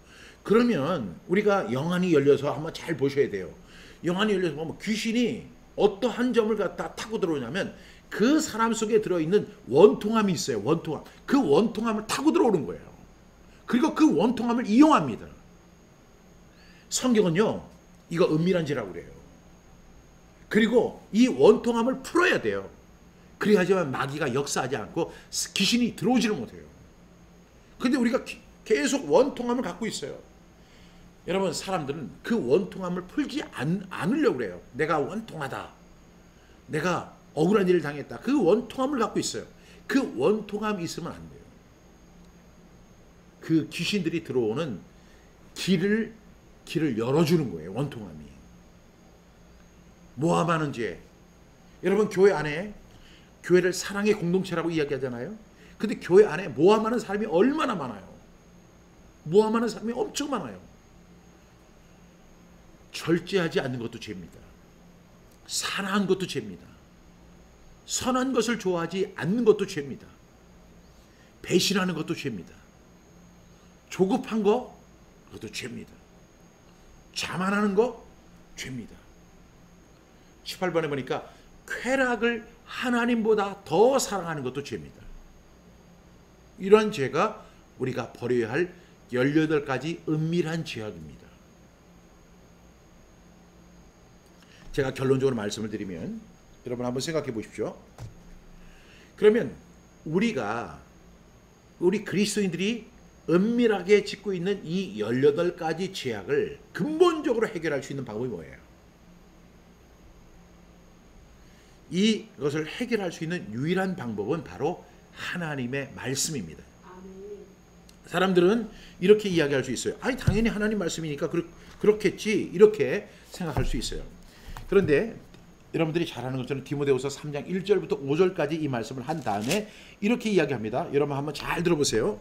그러면 우리가 영안이 열려서 한번 잘 보셔야 돼요. 영안이 열려서 보면 귀신이 어떠한 점을 갖다 타고 들어오냐면 그 사람 속에 들어있는 원통함이 있어요. 원통함. 그 원통함을 타고 들어오는 거예요. 그리고 그 원통함을 이용합니다. 성경은요. 이거 은밀한 죄라고 그래요. 그리고 이 원통함을 풀어야 돼요. 그래야지만 마귀가 역사하지 않고 귀신이 들어오지를 못해요. 근데 우리가 계속 원통함을 갖고 있어요. 여러분 사람들은 그 원통함을 풀지 않으려고 그래요. 내가 원통하다. 내가 억울한 일을 당했다. 그 원통함을 갖고 있어요. 그 원통함이 있으면 안 돼요. 그 귀신들이 들어오는 길을 열어주는 거예요. 원통함이. 모함하는 죄. 여러분 교회 안에 교회를 사랑의 공동체라고 이야기하잖아요. 근데 교회 안에 모함하는 사람이 얼마나 많아요. 모함하는 사람이 엄청 많아요. 절제하지 않는 것도 죄입니다. 사랑한 것도 죄입니다. 선한 것을 좋아하지 않는 것도 죄입니다. 배신하는 것도 죄입니다. 조급한 거 그것도 죄입니다. 자만하는 거 죄입니다. 18번에 보니까 쾌락을 하나님보다 더 사랑하는 것도 죄입니다. 이러한 죄가 우리가 버려야 할 18가지 은밀한 죄악입니다. 제가 결론적으로 말씀을 드리면 여러분 한번 생각해 보십시오. 그러면 우리 그리스도인들이 은밀하게 짓고 있는 이 18가지 죄악을 근본적으로 해결할 수 있는 방법이 뭐예요? 이것을 해결할 수 있는 유일한 방법은 바로 하나님의 말씀입니다. 사람들은 이렇게 이야기할 수 있어요. 아니 당연히 하나님 말씀이니까 그렇겠지 이렇게 생각할 수 있어요. 그런데 여러분들이 잘 아는 것처럼 디모데후서 3장 1절부터 5절까지 이 말씀을 한 다음에 이렇게 이야기합니다. 여러분 한번 잘 들어보세요.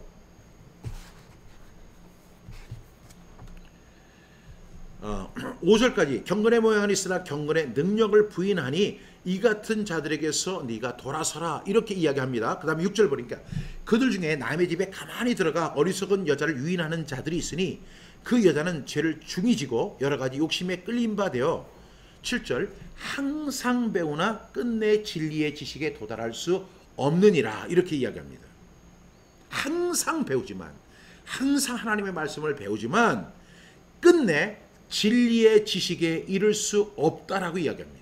5절까지 경건의 모양은 있으나 경건의 능력을 부인하니 이 같은 자들에게서 네가 돌아서라 이렇게 이야기합니다. 그 다음에 6절 보니까 그들 중에 남의 집에 가만히 들어가 어리석은 여자를 유인하는 자들이 있으니 그 여자는 죄를 중히 지고 여러 가지 욕심에 끌린 바 되어 7절 항상 배우나 끝내 진리의 지식에 도달할 수 없느니라 이렇게 이야기합니다. 항상 배우지만 항상 하나님의 말씀을 배우지만 끝내 진리의 지식에 이를 수 없다라고 이야기합니다.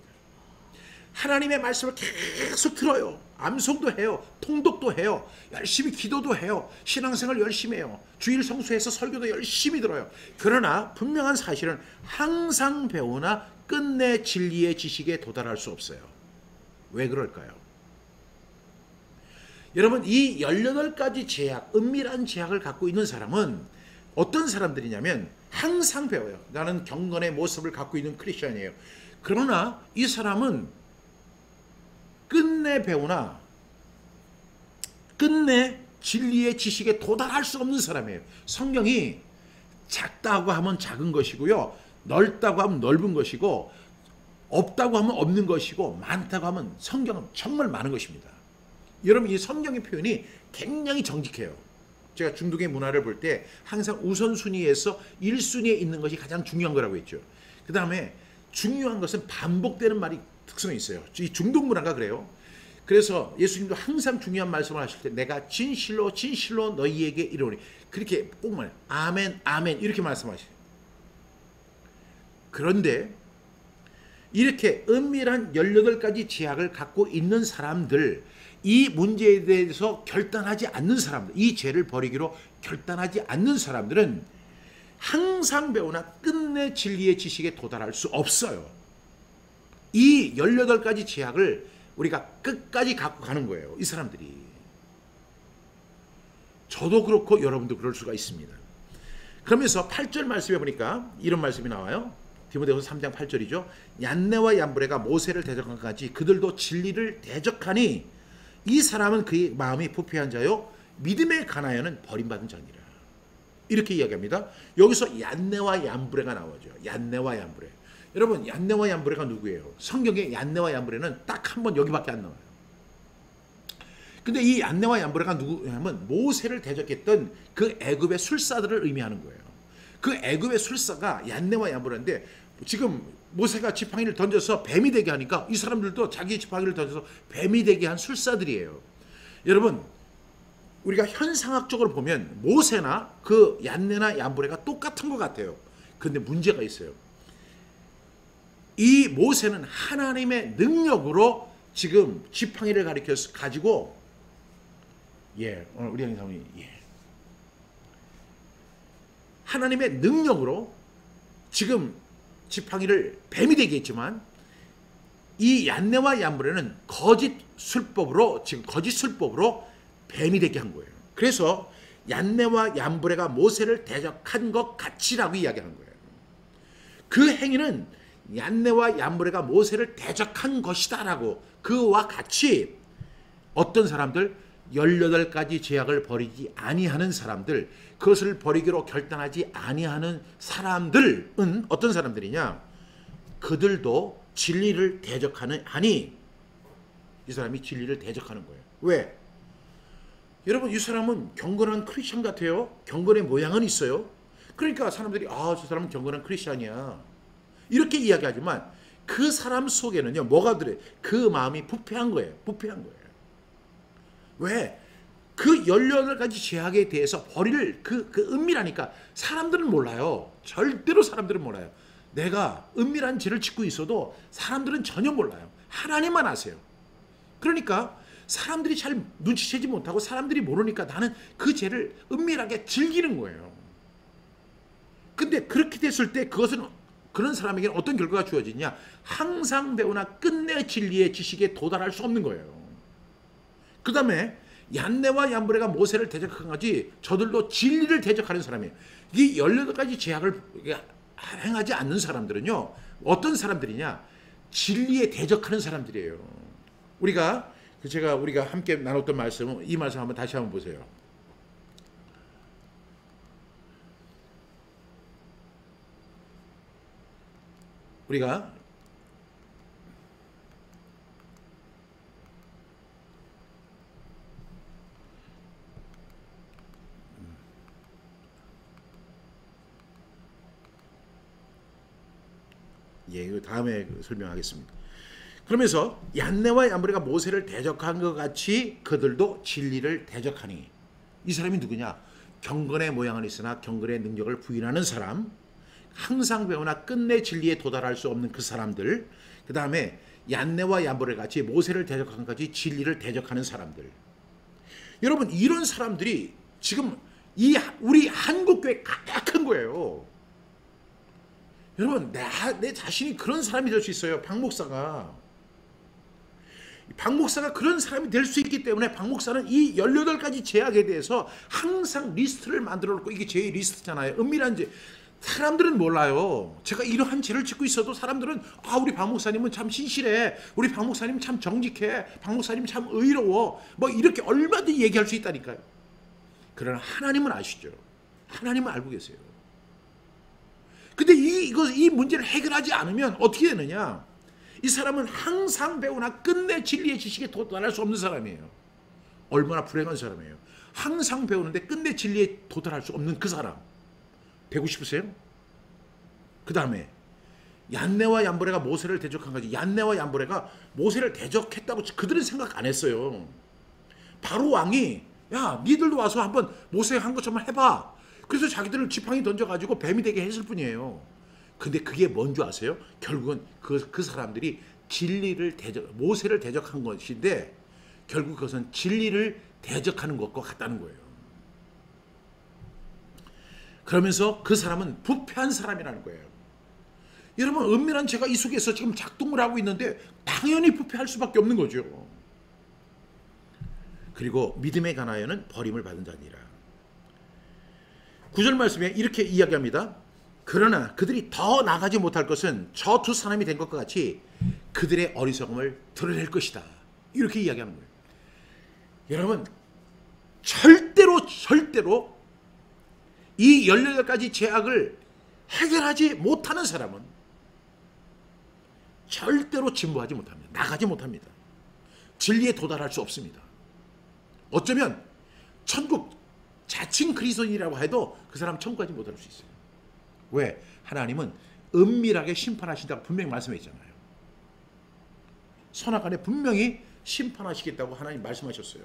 하나님의 말씀을 계속 들어요. 암송도 해요. 통독도 해요. 열심히 기도도 해요. 신앙생활 열심히 해요. 주일 성수해서 설교도 열심히 들어요. 그러나 분명한 사실은 항상 배우나 끝내 진리의 지식에 도달할 수 없어요. 왜 그럴까요? 여러분 이 18가지 죄악, 은밀한 죄악을 갖고 있는 사람은 어떤 사람들이냐면 항상 배워요. 나는 경건의 모습을 갖고 있는 크리스천이에요. 그러나 이 사람은 끝내 배우나 끝내 진리의 지식에 도달할 수 없는 사람이에요. 성경이 작다고 하면 작은 것이고요. 넓다고 하면 넓은 것이고 없다고 하면 없는 것이고 많다고 하면 성경은 정말 많은 것입니다. 여러분 이 성경의 표현이 굉장히 정직해요. 제가 중동의 문화를 볼 때 항상 우선순위에서 1순위에 있는 것이 가장 중요한 거라고 했죠. 그 다음에 중요한 것은 반복되는 말이 특성이 있어요. 이 중동 문화가 그래요. 그래서 예수님도 항상 중요한 말씀을 하실 때 내가 진실로 진실로 너희에게 이르노니 그렇게 꼭 말해요. 아멘 아멘 이렇게 말씀하셔요. 그런데 이렇게 은밀한 18가지 죄악을 갖고 있는 사람들, 이 문제에 대해서 결단하지 않는 사람들, 이 죄를 버리기로 결단하지 않는 사람들은 항상 배우나 끝내 진리의 지식에 도달할 수 없어요. 이 18가지 죄악을 우리가 끝까지 갖고 가는 거예요. 이 사람들이. 저도 그렇고 여러분도 그럴 수가 있습니다. 그러면서 8절 말씀에 보니까 이런 말씀이 나와요. 디모데후서 3장 8절이죠. 얀네와 얀브레가 모세를 대적한 것까지 그들도 진리를 대적하니 이 사람은 그의 마음이 부패한 자요 믿음에 관하여는 버림받은 자니라. 이렇게 이야기합니다. 여기서 얀네와 얀브레가 나오죠. 얀네와 얀브레. 여러분, 얀네와 얀브레가 누구예요? 성경에 얀네와 얀브레는 딱 한 번 여기밖에 안 나와요. 근데 이 얀네와 얀브레가 누구냐면 모세를 대적했던 그 애굽의 술사들을 의미하는 거예요. 그 애굽의 술사가 얀네와 얀브레인데 지금 모세가 지팡이를 던져서 뱀이 되게 하니까 이 사람들도 자기 지팡이를 던져서 뱀이 되게 한 술사들이에요. 여러분, 우리가 현상학적으로 보면 모세나 그 얀네나 얀브레가 똑같은 것 같아요. 근데 문제가 있어요. 이 모세는 하나님의 능력으로 지금 지팡이를 가지고 오늘 우리 형사님이 하나님의 능력으로 지금 지팡이를 뱀이 되게 했지만 이 얀네와 얀브레는 거짓 술법으로 뱀이 되게 한 거예요. 그래서 얀네와 얀브레가 모세를 대적한 것 같이라고 이야기하는 거예요. 그 행위는 얀네와 얀브레가 모세를 대적한 것이다라고 그와 같이 어떤 사람들 18가지 제약을 버리지 아니하는 사람들, 그것을 버리기로 결단하지 아니하는 사람들은 어떤 사람들이냐? 그들도 진리를 대적하니 이 사람이 진리를 대적하는 거예요. 왜? 여러분, 이 사람은 경건한 크리스천 같아요. 경건의 모양은 있어요. 그러니까 사람들이 저 사람은 경건한 크리스천이야 이렇게 이야기하지만 그 사람 속에는요 뭐가 들어요? 그 마음이 부패한 거예요. 왜? 그 18가지 죄악에 대해서 버릴 그 은밀하니까 사람들은 몰라요. 절대로 사람들은 몰라요. 내가 은밀한 죄를 짓고 있어도 사람들은 전혀 몰라요. 하나님만 아세요. 그러니까 사람들이 잘 눈치채지 못하고 사람들이 모르니까 나는 그 죄를 은밀하게 즐기는 거예요. 근데 그렇게 됐을 때 그런 사람에게는 어떤 결과가 주어지냐? 항상 배우나 끝내 진리의 지식에 도달할 수 없는 거예요. 그 다음에 얀네와 얀브레가 모세를 대적한 거지 저들도 진리를 대적하는 사람이에요. 이 18가지 제약을 행하지 않는 사람들은요 어떤 사람들이냐? 진리에 대적하는 사람들이에요. 우리가 함께 나눴던 말씀, 이 말씀 한번 다시 한번 보세요. 우리가 이거 다음에 설명하겠습니다. 그러면서 얀네와 얀브레가 모세를 대적한 것 같이 그들도 진리를 대적하니 이 사람이 누구냐? 경건의 모양은 있으나 경건의 능력을 부인하는 사람, 항상 배우나 끝내 진리에 도달할 수 없는 그 사람들, 그 다음에 얀네와 얀브레 같이 모세를 대적한 것 같이 진리를 대적하는 사람들. 여러분, 이런 사람들이 지금 우리 한국교회 가득한 거예요. 여러분, 내 자신이 그런 사람이 될 수 있어요. 박 목사가 그런 사람이 될 수 있기 때문에 박 목사는 이 18가지 제약에 대해서 항상 리스트를 만들어 놓고, 이게 제 리스트잖아요. 은밀한 죄. 사람들은 몰라요. 제가 이러한 죄를 짓고 있어도 사람들은 우리 박 목사님은 참 신실해, 우리 박 목사님 참 정직해, 박 목사님 참 의로워, 뭐 이렇게 얼마든지 얘기할 수 있다니까요. 그러나 하나님은 아시죠. 하나님은 알고 계세요. 근데 이 문제를 해결하지 않으면 어떻게 되느냐? 이 사람은 항상 배우나 끝내 진리의 지식에 도달할 수 없는 사람이에요. 얼마나 불행한 사람이에요. 항상 배우는데 끝내 진리에 도달할 수 없는 그 사람. 되고 싶으세요? 그 다음에 얀네와 얀브레가 모세를 대적한 거지. 얀네와 얀브레가 모세를 대적했다고 그들은 생각 안 했어요. 바로 왕이 니들도 와서 한번 모세 한 것처럼 해봐. 그래서 자기들을 지팡이 던져가지고 뱀이 되게 했을 뿐이에요. 근데 그게 뭔지 아세요? 결국은 그 사람들이 모세를 대적한 것인데 결국 그것은 진리를 대적하는 것과 같다는 거예요. 그러면서 그 사람은 부패한 사람이라는 거예요. 여러분, 은밀한 죄가 이 속에서 지금 작동을 하고 있는데 당연히 부패할 수밖에 없는 거죠. 그리고 믿음에 관하여는 버림을 받은 자니라. 9절 말씀에 이렇게 이야기합니다. 그러나 그들이 더 나가지 못할 것은 저 두 사람이 된 것과 같이 그들의 어리석음을 드러낼 것이다. 이렇게 이야기하는 거예요. 여러분, 절대로 이 18가지 죄악을 해결하지 못하는 사람은 절대로 진보하지 못합니다. 나가지 못합니다. 진리에 도달할 수 없습니다. 어쩌면 천국 자칭 그리스도인이라고 해도 그 사람 천국 가지 못할 수 있어요. 왜? 하나님은 은밀하게 심판하신다고 분명히 말씀했잖아요. 선악간에 분명히 심판하시겠다고 하나님 말씀하셨어요.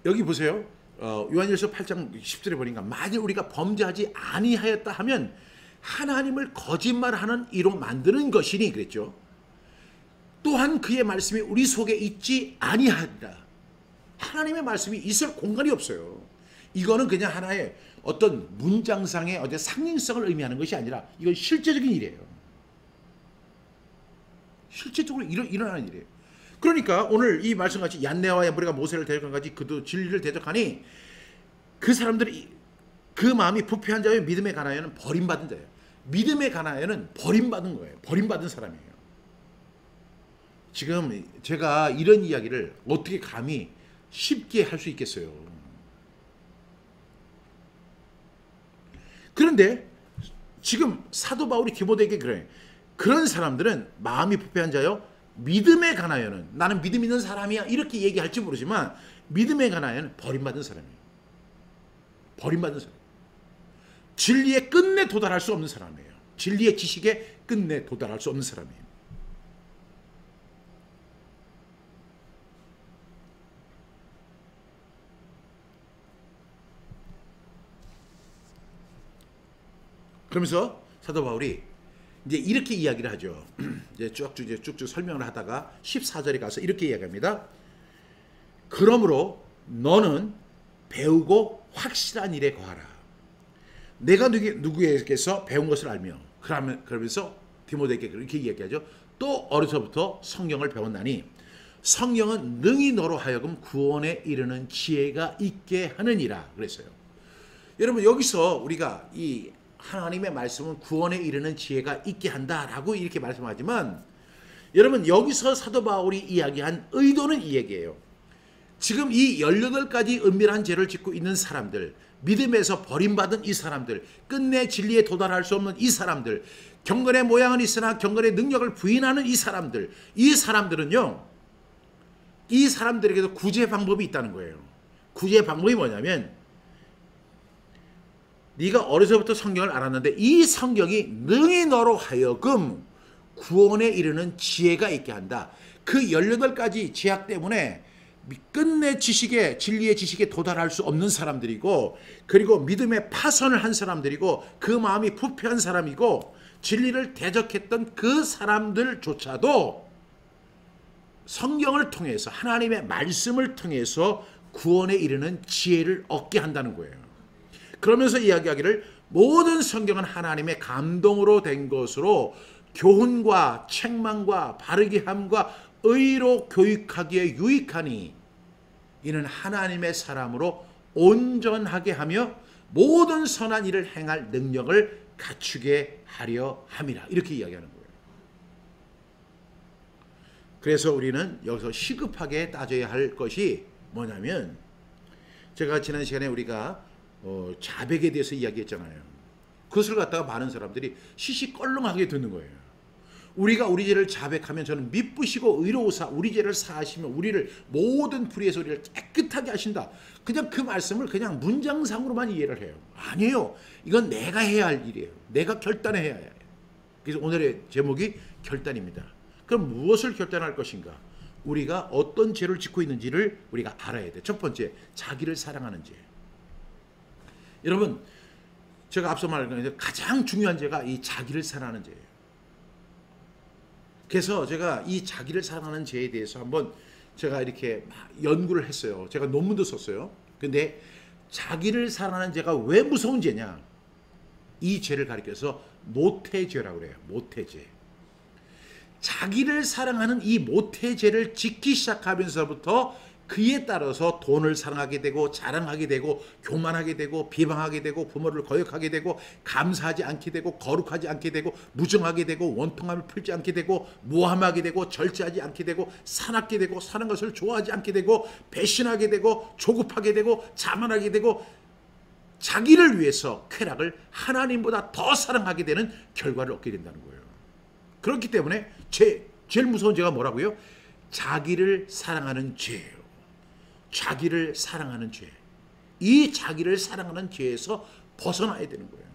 여기 보세요. 요한일서 8장 10절에 보니까 만일 우리가 범죄하지 아니하였다 하면 하나님을 거짓말하는 이로 만드는 것이니 그랬죠. 또한 그의 말씀이 우리 속에 있지 아니하리라. 하나님의 말씀이 있을 공간이 없어요. 이거는 그냥 하나의 어떤 문장상의 어떤 상징성을 의미하는 것이 아니라 이건 실제적인 일이에요. 실제적으로 일어나는 일이에요. 그러니까 오늘 이 말씀같이 얀네와 얀브레가 모세를 대적한 같이 그도 진리를 대적하니 그 사람들이 그 마음이 부패한 자의 믿음에 관하여는 버림받은 자예요. 믿음에 관하여는 버림받은 거예요. 버림받은 사람이에요. 지금 제가 이런 이야기를 어떻게 감히 쉽게 할 수 있겠어요. 그런데 지금 사도 바울이 디모데에게 그래. 그런 사람들은 마음이 부패한 자요. 믿음에 관하여는 나는 믿음 있는 사람이야 이렇게 얘기할지 모르지만 믿음에 관하여는 버림받은 사람이에요. 버림받은 사람. 진리에 끝내 도달할 수 없는 사람이에요. 진리의 지식에 끝내 도달할 수 없는 사람이에요. 그러면서 사도 바울이 이제 이렇게 이야기를 하죠. 이제 쭉쭉 설명을 하다가 14절에 가서 이렇게 이야기합니다. 그러므로 너는 배우고 확실한 일에 거하라. 내가 누구에게서 배운 것을 알며 그러면서 디모데에게 이렇게 이야기하죠. 또 어려서부터 성경을 배웠나니 성경은 능히 너로 하여금 구원에 이르는 지혜가 있게 하느니라 그랬어요. 여러분 여기서 우리가 이 하나님의 말씀은 구원에 이르는 지혜가 있게 한다라고 이렇게 말씀하지만 여러분 여기서 사도 바울이 이야기한 의도는 이 얘기예요. 지금 이 18가지 은밀한 죄를 짓고 있는 사람들, 믿음에서 버림받은 이 사람들, 끝내 진리에 도달할 수 없는 이 사람들, 경건의 모양은 있으나 경건의 능력을 부인하는 이 사람들, 이 사람들은요, 이 사람들에게도 구제 방법이 있다는 거예요. 구제 방법이 뭐냐면 네가 어려서부터 성경을 알았는데 이 성경이 능히 너로 하여금 구원에 이르는 지혜가 있게 한다. 그 18가지 죄악 때문에 끝내 지식에 진리의 지식에 도달할 수 없는 사람들이고 그리고 믿음의 파선을 한 사람들이고 그 마음이 부패한 사람이고 진리를 대적했던 그 사람들조차도 성경을 통해서 하나님의 말씀을 통해서 구원에 이르는 지혜를 얻게 한다는 거예요. 그러면서 이야기하기를 모든 성경은 하나님의 감동으로 된 것으로 교훈과 책망과 바르게 함과 의로 교육하기에 유익하니 이는 하나님의 사람으로 온전하게 하며 모든 선한 일을 행할 능력을 갖추게 하려 함이라 이렇게 이야기하는 거예요. 그래서 우리는 여기서 시급하게 따져야 할 것이 뭐냐면 제가 지난 시간에 우리가 자백에 대해서 이야기했잖아요. 그것을 갖다가 많은 사람들이 시시껄렁하게 듣는 거예요. 우리가 우리 죄를 자백하면 저는 미쁘시고 의로우사 우리 죄를 사하시며 우리를 모든 불의에서 우리를 깨끗하게 하신다. 그냥 그 말씀을 그냥 문장상으로만 이해를 해요. 아니에요. 이건 내가 해야 할 일이에요. 내가 결단해야 해요. 그래서 오늘의 제목이 결단입니다. 그럼 무엇을 결단할 것인가? 우리가 어떤 죄를 짓고 있는지를 우리가 알아야 돼요. 첫 번째, 자기를 사랑하는 죄. 여러분, 제가 앞서 말했는데 가장 중요한 죄가 이 자기를 사랑하는 죄예요. 그래서 제가 이 자기를 사랑하는 죄에 대해서 한번 제가 이렇게 연구를 했어요. 제가 논문도 썼어요. 근데 자기를 사랑하는 죄가 왜 무서운 죄냐? 이 죄를 가리켜서 모태죄라고 그래요. 모태죄. 자기를 사랑하는 이 모태죄를 짓기 시작하면서부터 그에 따라서 돈을 사랑하게 되고 자랑하게 되고 교만하게 되고 비방하게 되고 부모를 거역하게 되고 감사하지 않게 되고 거룩하지 않게 되고 무정하게 되고 원통함을 풀지 않게 되고 모함하게 되고 절제하지 않게 되고 사납게 되고 사는 것을 좋아하지 않게 되고 배신하게 되고 조급하게 되고 자만하게 되고 자기를 위해서 쾌락을 하나님보다 더 사랑하게 되는 결과를 얻게 된다는 거예요. 그렇기 때문에 제일 무서운 죄가 뭐라고요? 자기를 사랑하는 죄예요. 자기를 사랑하는 죄. 이 자기를 사랑하는 죄에서 벗어나야 되는 거예요.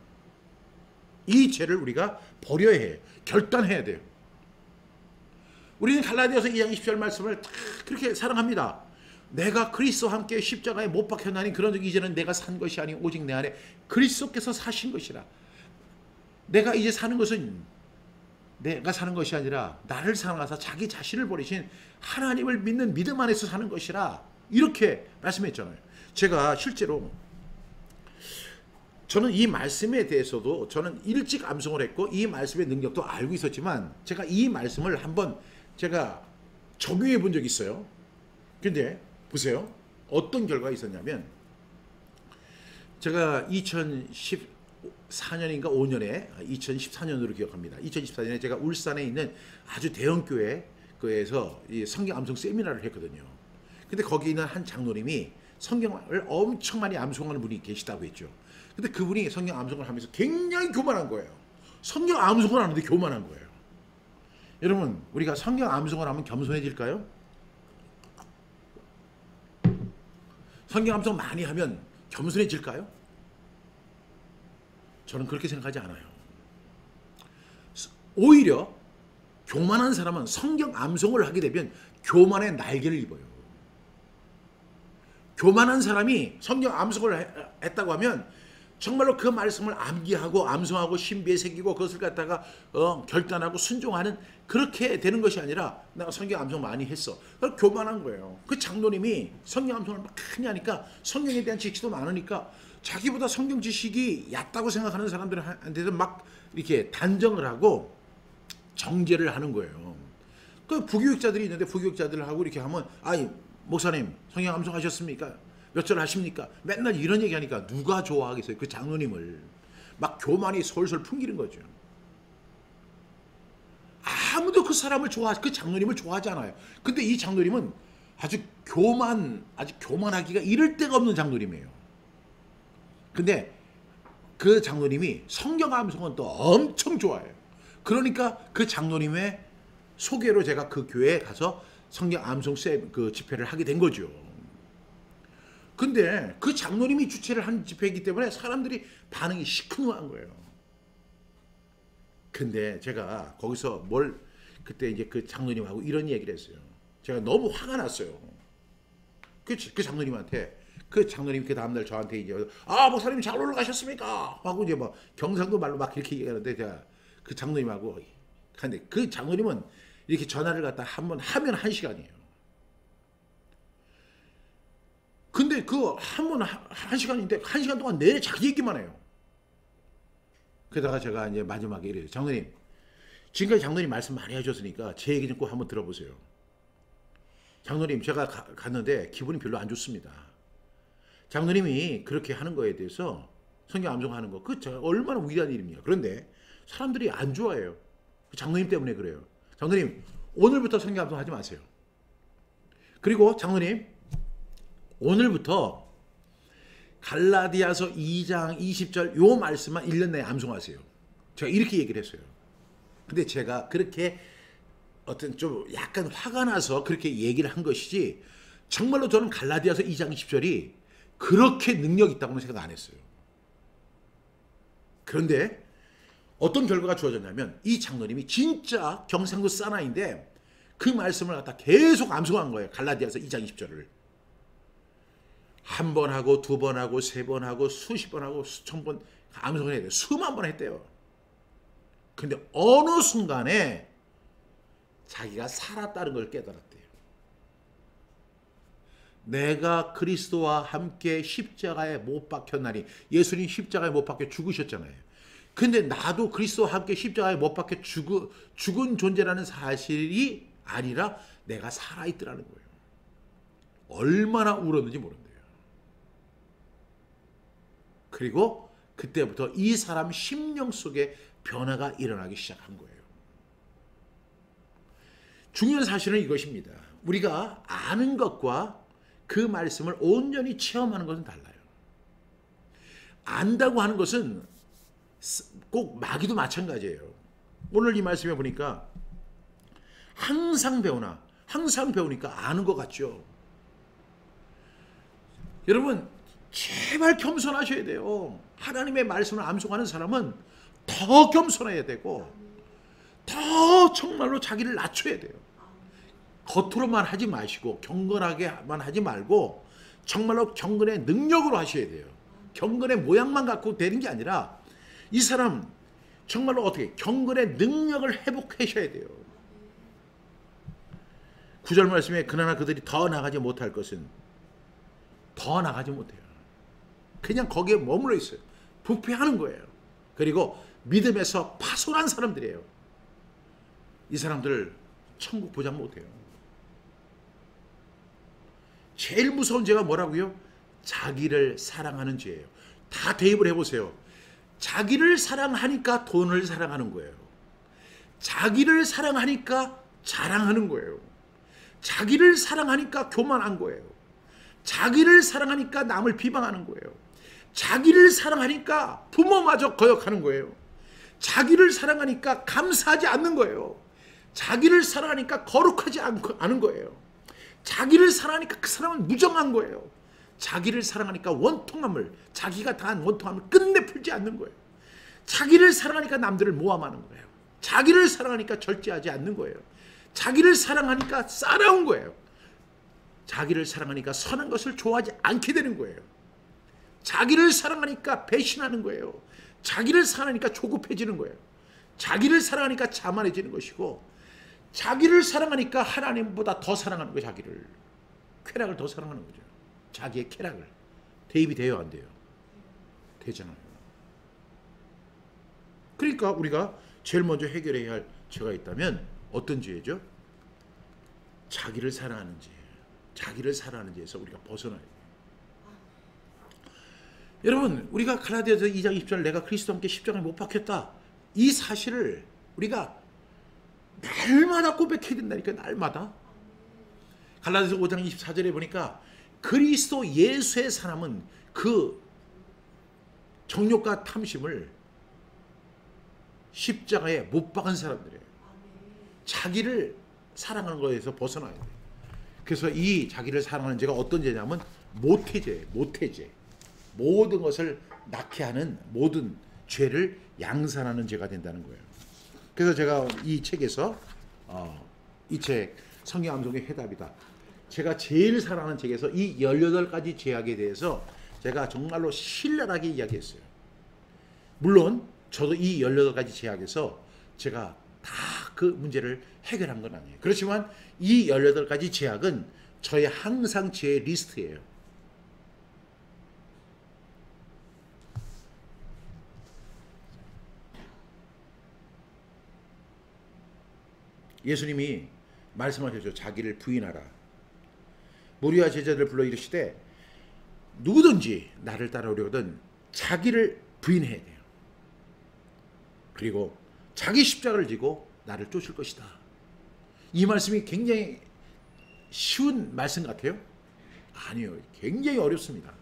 이 죄를 우리가 버려야 해요. 결단해야 돼요. 우리는 갈라디아서 2장 20절 말씀을 다 그렇게 사랑합니다. 내가 그리스도와 함께 십자가에 못 박혔나니 그런 적 이제는 내가 산 것이 아니 오직 내 안에 그리스도께서 사신 것이라. 내가 이제 사는 것은 내가 사는 것이 아니라 나를 사랑하사 자기 자신을 버리신 하나님을 믿는 믿음 안에서 사는 것이라. 이렇게 말씀했잖아요. 제가 실제로 저는 이 말씀에 대해서도 저는 일찍 암송을 했고 이 말씀의 능력도 알고 있었지만 제가 이 말씀을 한번 제가 적용해 본 적이 있어요. 근데 보세요. 어떤 결과가 있었냐면 제가 2014년인가 5년에 2014년으로 기억합니다. 2014년에 제가 울산에 있는 아주 대형 교회에서 이 성경 암송 세미나를 했거든요. 근데 거기 있는 한 장로님이 성경을 엄청 많이 암송하는 분이 계시다고 했죠. 근데 그분이 성경 암송을 하면서 굉장히 교만한 거예요. 성경 암송을 하는데 교만한 거예요. 여러분, 우리가 성경 암송을 하면 겸손해질까요? 성경 암송 많이 하면 겸손해질까요? 저는 그렇게 생각하지 않아요. 오히려 교만한 사람은 성경 암송을 하게 되면 교만의 날개를 입어요. 교만한 사람이 성경 암송을 했다고 하면 정말로 그 말씀을 암기하고 암송하고 신비에 새기고 그것을 갖다가 결단하고 순종하는 그렇게 되는 것이 아니라 내가 성경 암송 많이 했어. 교만한 거예요. 그 장로님이 성경 암송을 많이 하니까 성경에 대한 지식도 많으니까 자기보다 성경 지식이 얕다고 생각하는 사람들한테서 막 이렇게 단정을 하고 정죄를 하는 거예요. 그 부교육자들이 있는데 부교육자들하고 이렇게 하면 아이 목사님 성경 암송하셨습니까? 몇 절 하십니까? 맨날 이런 얘기하니까 누가 좋아하겠어요? 그 장로님을 막 교만이 솔솔 풍기는 거죠. 아무도 그 사람을 그 장로님을 좋아하지 않아요. 근데 이 장로님은 아주 교만하기가 이를 데가 없는 장로님이에요. 근데 그 장로님이 성경 암송은 또 엄청 좋아해요. 그러니까 그 장로님의 소개로 제가 그 교회에 가서 성경 암송 그 집회를 하게 된 거죠. 근데 그 장로님이 주최를 한 집회이기 때문에 사람들이 반응이 시큰둥한 거예요. 근데 제가 거기서 그때 이제 그 장로님하고 이런 얘기를 했어요. 제가 너무 화가 났어요. 그 장로님한테 그 장로님이 그 다음날 저한테 이제 목사님 잘 올라가셨습니까? 하고 이제 막 경상도 말로 막 이렇게 얘기하는데 제가 그 장로님하고 근데 그 장로님은 이렇게 전화를 갖다 한번 하면 1시간이에요. 근데 그 한 번 1시간인데 1시간 동안 내내 자기 얘기만 해요. 그러다가 제가 이제 마지막에 이래요. 장로님, 지금까지 장로님 말씀 많이 하셨으니까 제 얘기 좀 꼭 한번 들어보세요. 장로님, 제가 갔는데 기분이 별로 안 좋습니다. 장로님이 그렇게 하는 거에 대해서 성경 암송하는 거, 얼마나 위대한 일입니까? 그런데 사람들이 안 좋아해요. 장로님 때문에 그래요. 장로님, 오늘부터 성경 암송 하지 마세요. 그리고 장로님, 오늘부터 갈라디아서 2장 20절 요 말씀만 1년 내에 암송하세요. 제가 이렇게 얘기를 했어요. 근데 제가 그렇게 어떤 좀 약간 화가 나서 그렇게 얘기를 한 것이지 정말로 저는 갈라디아서 2장 20절이 그렇게 능력 있다고는 생각 안 했어요. 그런데 어떤 결과가 주어졌냐면 이 장로님이 진짜 경상도 사나이인데 그 말씀을 갖다 계속 암송한 거예요. 갈라디아서 2장 20절을. 한 번 하고 두 번 하고 세 번 하고 수십 번 하고 수천 번 암송을 해야 돼요. 수만 번 했대요. 근데 어느 순간에 자기가 살았다는 걸 깨달았대요. 내가 그리스도와 함께 십자가에 못 박혔나니 예수님 십자가에 못 박혀 죽으셨잖아요. 근데 나도 그리스도와 함께 십자가에 못 박혀 죽은 존재라는 사실이 아니라 내가 살아있더라는 거예요. 얼마나 울었는지 모른대요. 그리고 그때부터 이 사람 심령 속에 변화가 일어나기 시작한 거예요. 중요한 사실은 이것입니다. 우리가 아는 것과 그 말씀을 온전히 체험하는 것은 달라요. 안다고 하는 것은 꼭 마귀도 마찬가지예요. 오늘 이 말씀에 보니까 항상 배우니까 아는 것 같죠. 여러분 제발 겸손하셔야 돼요. 하나님의 말씀을 암송하는 사람은 더 겸손해야 되고 더 정말로 자기를 낮춰야 돼요. 겉으로만 하지 마시고 경건하게만 하지 말고 정말로 경건의 능력으로 하셔야 돼요. 경건의 모양만 갖고 되는 게 아니라 이 사람 정말로 어떻게 경건의 능력을 회복하셔야 돼요. 9절 말씀에 그러나 그들이 더 나가지 못할 것은 더 나가지 못해요. 그냥 거기에 머물러 있어요. 부패하는 거예요. 그리고 믿음에서 파손한 사람들이에요. 이 사람들 천국 보장 못해요. 제일 무서운 죄가 뭐라고요? 자기를 사랑하는 죄예요. 다 대입을 해보세요. 자기를 사랑하니까 돈을 사랑하는 거예요. 자기를 사랑하니까 자랑하는 거예요. 자기를 사랑하니까 교만한 거예요. 자기를 사랑하니까 남을 비방하는 거예요. 자기를 사랑하니까 부모마저 거역하는 거예요. 자기를 사랑하니까 감사하지 않는 거예요. 자기를 사랑하니까 거룩하지 않은 거예요. 자기를 사랑하니까 그 사람은 무정한 거예요. 자기를 사랑하니까 자기가 당한 원통함을 끝내 풀지 않는 거예요. 자기를 사랑하니까 남들을 모함하는 거예요. 자기를 사랑하니까 절제하지 않는 거예요. 자기를 사랑하니까 싸나운 거예요. 자기를 사랑하니까 선한 것을 좋아하지 않게 되는 거예요. 자기를 사랑하니까 배신하는 거예요. 자기를 사랑하니까 조급해지는 거예요. 자기를 사랑하니까 자만해지는 것이고 자기를 사랑하니까 하나님보다 더 사랑하는 거예요. 자기를. 쾌락을 더 사랑하는 거죠. 자기의 쾌락을. 대입이 돼요? 안 돼요? 되잖아요. 그러니까 우리가 제일 먼저 해결해야 할 죄가 있다면 어떤 죄죠? 자기를 사랑하는 죄. 자기를 사랑하는 죄에서 우리가 벗어나야 돼요. 여러분 우리가 갈라디아서 2장 20절 내가 그리스도와 함께 십자가에 못 박혔다. 이 사실을 우리가 날마다 고백해야 된다니까. 날마다. 갈라디아서 5장 24절에 보니까 그리스도 예수의 사람은 그 정욕과 탐심을 십자가에 못 박은 사람들이에요. 자기를 사랑하는 것에서 벗어나야 돼요. 그래서 이 자기를 사랑하는 죄가 어떤 죄냐면 모태죄예요. 모태죄. 모든 것을 낳게 하는 모든 죄를 양산하는 죄가 된다는 거예요. 그래서 제가 이 책에서 이 책 성경 암송의 해답이다. 제가 제일 사랑하는 책에서 이 18가지 죄악에 대해서 제가 정말로 신랄하게 이야기했어요. 물론 저도 이 18가지 죄악에서 제가 다 그 문제를 해결한 건 아니에요. 그렇지만 이 18가지 죄악은 저의 항상 제 리스트예요. 예수님이 말씀하셨죠. 자기를 부인하라. 무리와 제자들을 불러 이르시되 누구든지 나를 따라오려거든 자기를 부인해야 돼요. 그리고 자기 십자가를 지고 나를 쫓을 것이다. 이 말씀이 굉장히 쉬운 말씀 같아요? 아니요. 굉장히 어렵습니다.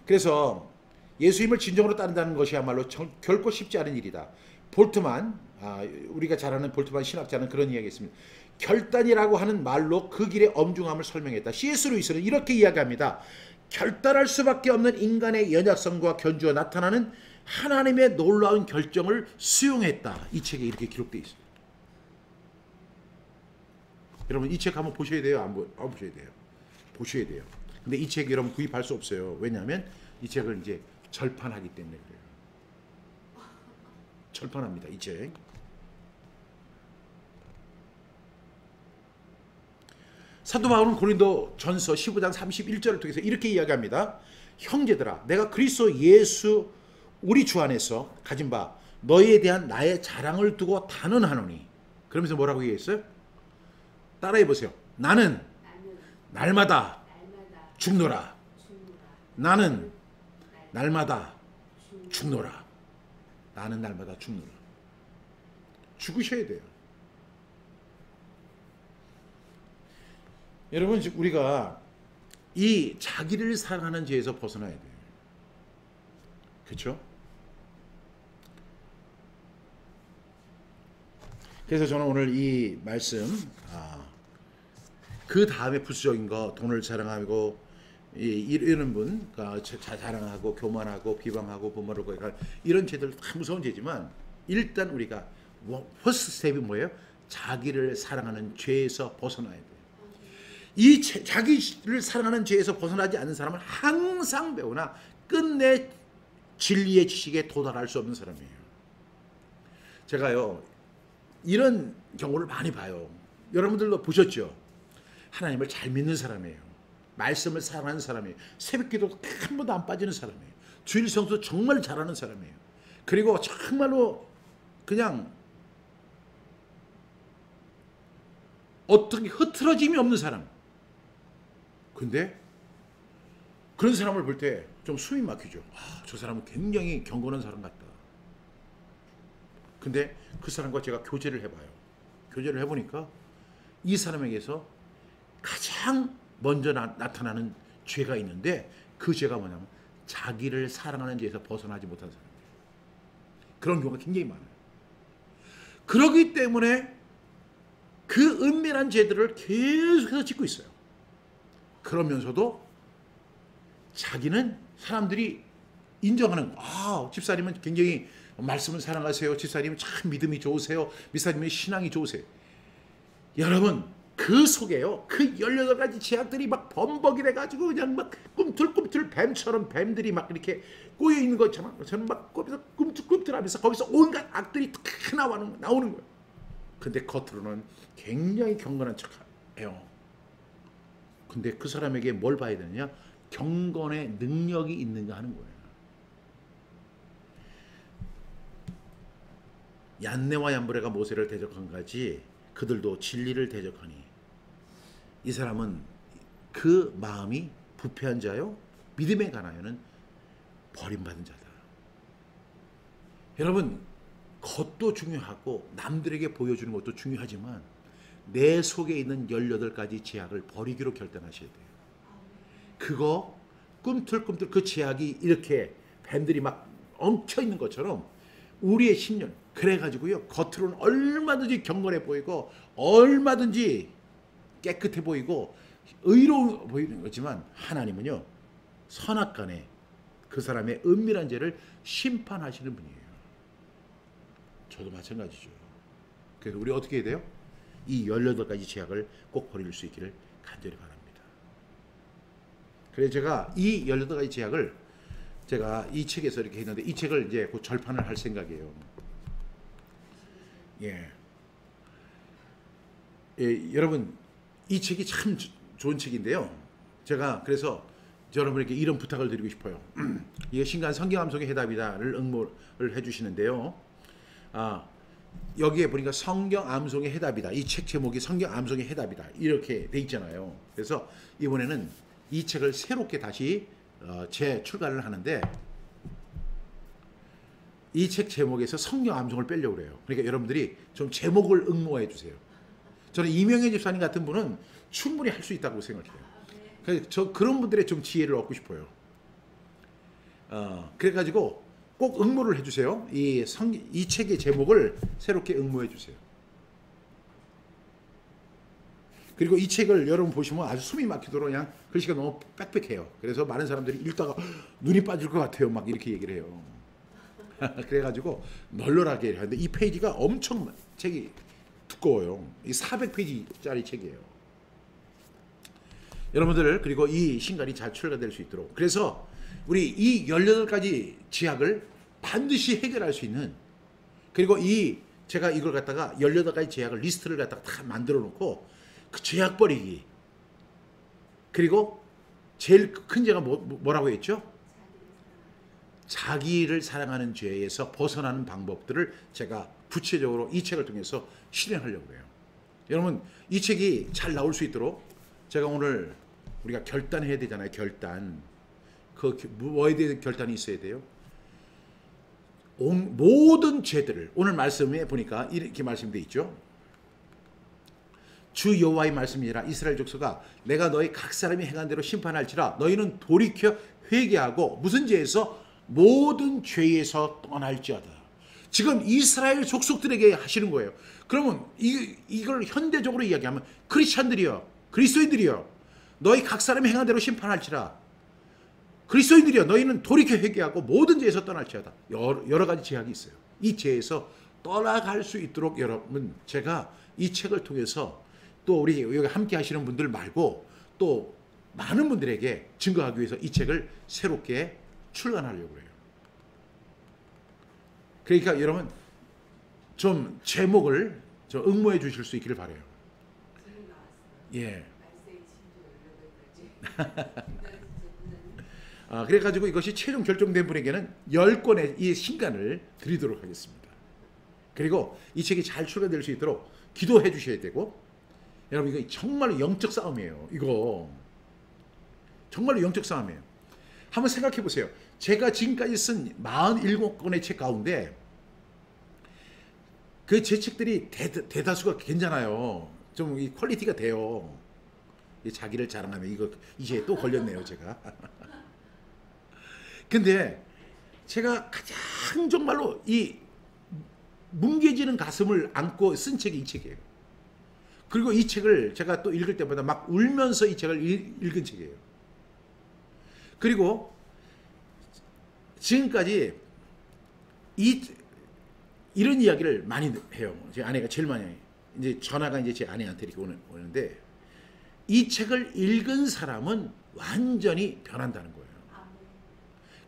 그래서 예수님을 진정으로 따른다는 것이야말로 결코 쉽지 않은 일이다. 볼트만, 우리가 잘 아는 볼트만 신학자는 그런 이야기 했습니다. 결단이라고 하는 말로 그 길의 엄중함을 설명했다. C.S. 루이스는 이렇게 이야기합니다. 결단할 수밖에 없는 인간의 연약성과 견주어 나타나는 하나님의 놀라운 결정을 수용했다. 이 책에 이렇게 기록되어 있습니다. 여러분 이 책 한번 보셔야 돼요? 안 보셔야 돼요? 보셔야 돼요. 근데 이 책 여러분 구입할 수 없어요. 왜냐하면 이 책을 이제 절판하기 때문에 그래요. 절판합니다. 이 책. 사도 바울은 고린도 전서 15장 31절을 통해서 이렇게 이야기합니다. 형제들아, 내가 그리스도 예수 우리 주 안에서 가진 바 너희에 대한 나의 자랑을 두고 단언하노니. 그러면서 뭐라고 얘기했어요? 따라해 보세요. 나는 날마다 죽노라. 나는 날마다 죽노라. 나는 날마다 죽노라. 죽으셔야 돼요. 여러분, 우리가 이 자기를 사랑하는 죄에서 벗어나야 돼요. 그렇죠? 그래서 저는 오늘 이 말씀, 그 다음에 부수적인 거, 돈을 자랑하고 이런 분, 자랑하고 교만하고 비방하고 부모를 이런 죄들 다 무서운 죄지만, 일단 우리가 퍼스트 스텝이 뭐예요? 자기를 사랑하는 죄에서 벗어나야 돼요. 이 자기를 사랑하는 죄에서 벗어나지 않는 사람은 항상 배우나 끝내 진리의 지식에 도달할 수 없는 사람이에요. 제가요, 이런 경우를 많이 봐요. 여러분들도 보셨죠? 하나님을 잘 믿는 사람이에요. 말씀을 사랑하는 사람이에요. 새벽기도 한 번도 안 빠지는 사람이에요. 주일 성수 정말 잘하는 사람이에요. 그리고 정말로 그냥 어떻게 흐트러짐이 없는 사람. 근데 그런 사람을 볼 때 좀 숨이 막히죠. 저 사람은 굉장히 경건한 사람 같다. 근데 그 사람과 제가 교제를 해봐요. 교제를 해보니까 이 사람에게서 가장 먼저 나타나는 죄가 있는데, 그 죄가 뭐냐면 자기를 사랑하는 죄에서 벗어나지 못한 사람이에요. 그런 경우가 굉장히 많아요. 그렇기 때문에 그 은밀한 죄들을 계속해서 짓고 있어요. 그러면서도 자기는 사람들이 인정하는, 집사님은 굉장히 말씀을 사랑하세요. 집사님은 참 믿음이 좋으세요. 집사님의 신앙이 좋으세요. 여러분, 그 속에요, 그 18가지 죄악들이 막 범벅이 돼가지고 그냥 막 꿈틀꿈틀 뱀처럼 뱀들이 막 이렇게 꼬여있는 것처럼 저는 막 거기서 꿈틀꿈틀하면서 거기서 온갖 악들이 다 나오는 거예요. 근데 겉으로는 굉장히 경건한 척해요. 근데 그 사람에게 뭘 봐야 되느냐? 경건의 능력이 있는가 하는 거예요. 얀네와 얀브레가 모세를 대적한 같이 그들도 진리를 대적하니, 이 사람은 그 마음이 부패한 자요, 믿음에 관하여는 버림받은 자다. 여러분, 겉도 중요하고 남들에게 보여주는 것도 중요하지만 내 속에 있는 18가지 죄악을 버리기로 결단하셔야 돼요. 그거 꿈틀꿈틀 그 죄악이 이렇게 뱀들이 막 엉켜 있는 것처럼 우리의 심령, 그래가지고요, 겉으로는 얼마든지 경건해 보이고 얼마든지 깨끗해 보이고 의로워 보이는 거지만 하나님은요, 선악간에 그 사람의 은밀한 죄를 심판하시는 분이에요. 저도 마찬가지죠. 그래서 우리 어떻게 해야 돼요? 이 18가지 죄악을 꼭 버릴 수 있기를 간절히 바랍니다. 그래서 제가 이 18가지 죄악을 제가 이 책에서 이렇게 했는데, 이 책을 이제 곧 절판을 할 생각이에요. 여러분, 이 책이 참 좋은 책인데요. 제가 그래서 여러분에게 이런 부탁을 드리고 싶어요. 이게 신간 성경 암송의 해답이다를 응모를 해주시는데요. 여기에 보니까 성경 암송의 해답이다. 이 책 제목이 성경 암송의 해답이다. 이렇게 돼 있잖아요. 그래서 이번에는 이 책을 새롭게 다시 재출간을 하는데, 이 책 제목에서 성경 암송을 빼려고 그래요. 그러니까 여러분들이 좀 제목을 응모해 주세요. 저는 이명애 집사님 같은 분은 충분히 할 수 있다고 생각해요. 그래서 저 그런 분들의 좀 지혜를 얻고 싶어요. 그래가지고 꼭 응모를 해주세요. 이 책의 제목을 새롭게 응모해 주세요. 그리고 이 책을 여러분 보시면 아주 숨이 막히도록 그냥 글씨가 너무 빽빽해요. 그래서 많은 사람들이 읽다가 눈이 빠질 것 같아요. 막 이렇게 얘기를 해요. 그래가지고 널널하게 해요. 근데 이 페이지가 엄청 책이 두꺼워요. 이 400페이지짜리 책이에요. 여러분들, 그리고 이 신간이 잘 출간될 수 있도록, 그래서 우리 이 18가지 죄악을 반드시 해결할 수 있는, 그리고 제가 이걸 갖다가 18가지 죄악을 리스트를 갖다가 다 만들어 놓고 그 죄악 버리기, 그리고 제일 큰 죄가 뭐라고 했죠? 자기를 사랑하는 죄에서 벗어나는 방법들을 제가 구체적으로 이 책을 통해서 실행하려고 해요. 여러분, 이 책이 잘 나올 수 있도록 제가 오늘 우리가 결단해야 되잖아요. 결단. 뭐에 대한 결단이 있어야 돼요? 모든 죄들을, 오늘 말씀에 보니까 이렇게 말씀되어 있죠. 주 여호와의 말씀이라 이스라엘 족속아, 내가 너희 각 사람이 행한 대로 심판할지라. 너희는 돌이켜 회개하고 무슨 죄에서? 모든 죄에서 떠날지어다. 지금 이스라엘 족속들에게 하시는 거예요. 그러면 이걸 현대적으로 이야기하면 크리스찬들이여, 그리스도인들이여, 너희 각 사람이 행한 대로 심판할지라. 그리스도인들이여, 너희는 돌이켜 회개하고 모든 죄에서 떠날지어다. 여러 가지 제약이 있어요. 이 죄에서 떠나갈 수 있도록 여러분, 제가 이 책을 통해서 또 우리 여기 함께 하시는 분들 말고 또 많은 분들에게 증거하기 위해서 이 책을 새롭게 출간하려고 해요. 그러니까 여러분, 좀 제목을 좀 응모해 주실 수 있기를 바라요. 예. 그래가지고 이것이 최종 결정된 분에게는 10권의 이 신간을 드리도록 하겠습니다. 그리고 이 책이 잘 출간될 수 있도록 기도해 주셔야 되고, 여러분 이거 정말로 영적 싸움이에요. 이거 정말로 영적 싸움이에요. 한번 생각해 보세요. 제가 지금까지 쓴 47권의 책 가운데 그 제 책들이 대다수가 괜찮아요. 좀 이 퀄리티가 돼요. 자기를 자랑하면 이제 또 걸렸네요, 제가. 근데 제가 가장 정말로 이 뭉개지는 가슴을 안고 쓴 책이 이 책이에요. 그리고 이 책을 제가 또 읽을 때마다 막 울면서 이 책을 읽은 책이에요. 그리고 지금까지 이런 이야기를 많이 해요. 제 아내가 제일 많이 해요. 이제 전화가 이제 제 아내한테 이렇게 오는데, 이 책을 읽은 사람은 완전히 변한다는 거예요.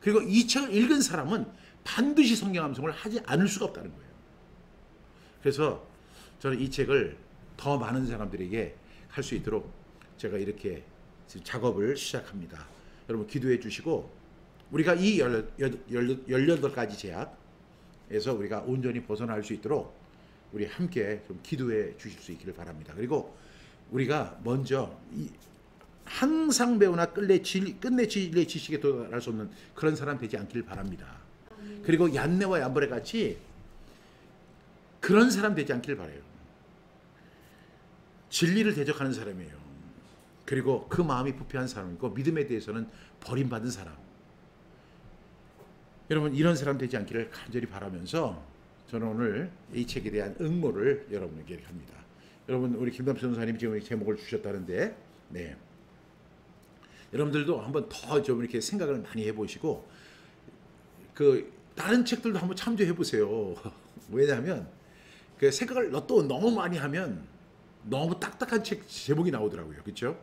그리고 이 책을 읽은 사람은 반드시 성경 암송을 하지 않을 수가 없다는 거예요. 그래서 저는 이 책을 더 많은 사람들에게 할 수 있도록 제가 이렇게 지금 작업을 시작합니다. 여러분 기도해 주시고, 우리가 이 18가지 제약에서 우리가 온전히 벗어날 수 있도록 우리 함께 좀 기도해 주실 수 있기를 바랍니다. 그리고 우리가 먼저 항상 배우나 끝내 진리의 지식에 도달할 수 없는 그런 사람 되지 않기를 바랍니다. 그리고 얀네와 얀브레 같이 그런 사람 되지 않기를 바라요. 진리를 대적하는 사람이에요. 그리고 그 마음이 부패한 사람이고 믿음에 대해서는 버림받은 사람. 여러분 이런 사람 되지 않기를 간절히 바라면서 저는 오늘 이 책에 대한 응모를 여러분에게 합니다. 여러분 우리 김담수 전사님 지금 제목을 주셨다는데, 네. 여러분들도 한번 더 좀 이렇게 생각을 많이 해보시고 다른 책들도 한번 참조해 보세요. 왜냐하면 그 생각을 또 너무 많이 하면 너무 딱딱한 책 제목이 나오더라고요. 그렇죠?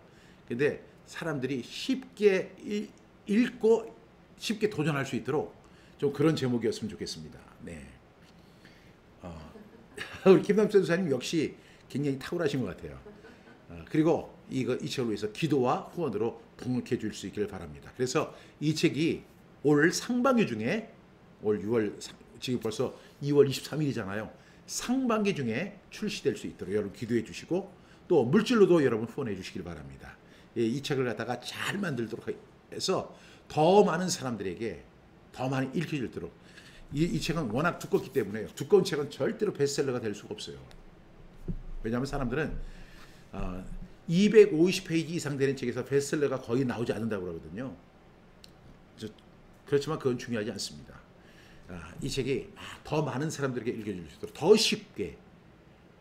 근데 사람들이 쉽게 읽고 쉽게 도전할 수 있도록 좀 그런 제목이었으면 좋겠습니다. 네. 우리 김남수 전사님 역시 굉장히 탁월하신 것 같아요. 그리고 이 책을 위해서 기도와 후원으로 동력해 줄 수 있기를 바랍니다. 그래서 이 책이 올 상반기 중에 올 6월, 지금 벌써 2월 23일이잖아요. 상반기 중에 출시될 수 있도록 여러분 기도해 주시고, 또 물질로도 여러분 후원해 주시길 바랍니다. 이 책을 갖다가 잘 만들도록 해서 더 많은 사람들에게 더 많이 읽혀지도록. 이 책은 워낙 두껍기 때문에 두꺼운 책은 절대로 베스트셀러가 될 수가 없어요. 왜냐하면 사람들은 250페이지 이상 되는 책에서 베스트셀러가 거의 나오지 않는다고 그러거든요. 그렇지만 그건 중요하지 않습니다. 이 책이 더 많은 사람들에게 읽어줄 수 있도록 더 쉽게,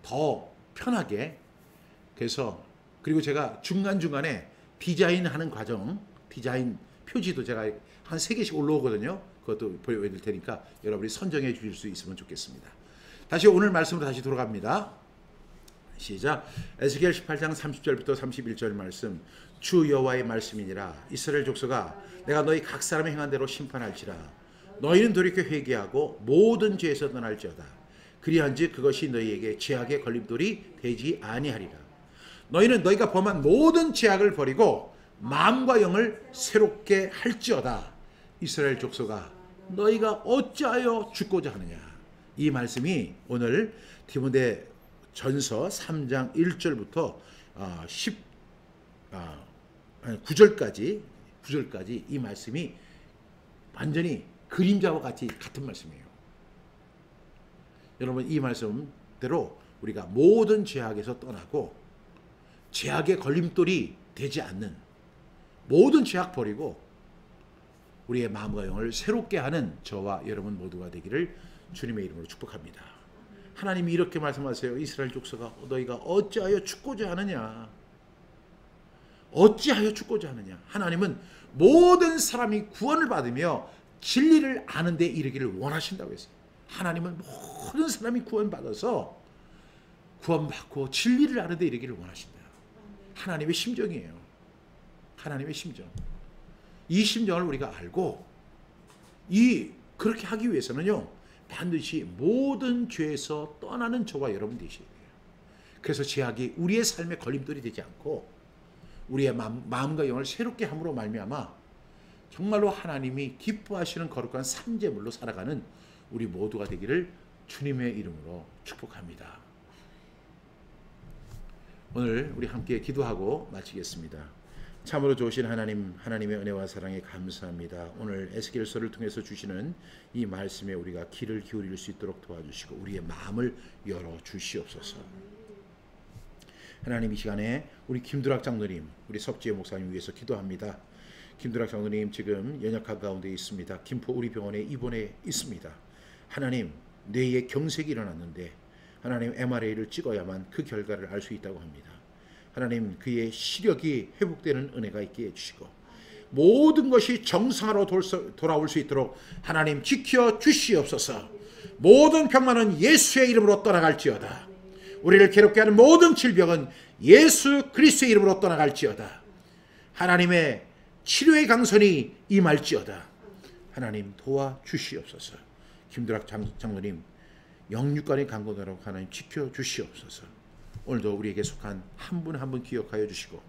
더 편하게, 그래서 그리고 제가 중간중간에 디자인하는 과정, 디자인 표지도 제가 한 3개씩 올라오거든요. 그것도 보여드릴 테니까 여러분이 선정해 주실 수 있으면 좋겠습니다. 다시 오늘 말씀으로 다시 돌아갑니다. 시작. 에스겔 18장 30절부터 31절 말씀. 주 여호와의 말씀이니라. 이스라엘 족속아, 내가 너희 각 사람의 행한 대로 심판할지라. 너희는 돌이켜 회개하고 모든 죄에서 떠날지어다. 그리한즉 그것이 너희에게 죄악의 걸림돌이 되지 아니하리라. 너희는 너희가 범한 모든 죄악을 버리고 마음과 영을 새롭게 할지어다. 이스라엘 족속아, 너희가 어찌하여 죽고자 하느냐. 이 말씀이 오늘 디모데 전서 3장 1절부터 9절까지 이 말씀이 완전히 그림자와 같이 같은 말씀이에요. 여러분, 이 말씀대로 우리가 모든 죄악에서 떠나고 죄악의 걸림돌이 되지 않는 모든 죄악 버리고 우리의 마음과 영을 새롭게 하는 저와 여러분 모두가 되기를 주님의 이름으로 축복합니다. 하나님이 이렇게 말씀하세요. 이스라엘 족속아, 너희가 어찌하여 죽고자 하느냐. 어찌하여 죽고자 하느냐. 하나님은 모든 사람이 구원을 받으며 진리를 아는 데 이르기를 원하신다고 했어요. 하나님은 모든 사람이 구원받아서 구원받고 진리를 아는 데 이르기를 원하신다. 하나님의 심정이에요. 하나님의 심정. 이 심정을 우리가 알고 그렇게 하기 위해서는요, 반드시 모든 죄에서 떠나는 저와 여러분 되셔야 돼요. 그래서 죄악이 우리의 삶에 걸림돌이 되지 않고 우리의 마음과 영을 새롭게 함으로 말미암아 정말로 하나님이 기뻐하시는 거룩한 삼재물로 살아가는 우리 모두가 되기를 주님의 이름으로 축복합니다. 오늘 우리 함께 기도하고 마치겠습니다. 참으로 좋으신 하나님, 하나님의 은혜와 사랑에 감사합니다. 오늘 에스겔서를 통해서 주시는 이 말씀에 우리가 귀를 기울일 수 있도록 도와주시고 우리의 마음을 열어 주시옵소서. 하나님, 이 시간에 우리 김두락 장로님, 우리 석지혜 목사님 위해서 기도합니다. 김두락 장로님 지금 연약한 가운데 있습니다. 김포 우리 병원에 입원해 있습니다. 하나님, 뇌에 경색이 일어났는데 하나님 MRI를 찍어야만 그 결과를 알 수 있다고 합니다. 하나님, 그의 시력이 회복되는 은혜가 있게 해주시고 모든 것이 정상으로 돌아올 수 있도록 하나님 지켜 주시옵소서. 모든 병만은 예수의 이름으로 떠나갈지어다. 우리를 괴롭게 하는 모든 질병은 예수 그리스도의 이름으로 떠나갈지어다. 하나님의 치료의 강선이 임할지어다. 하나님 도와주시옵소서. 김두락 장로님 영육간의 강건하라고 하나님 지켜주시옵소서. 오늘도 우리에게 속한 한 분 한 분 기억하여 주시고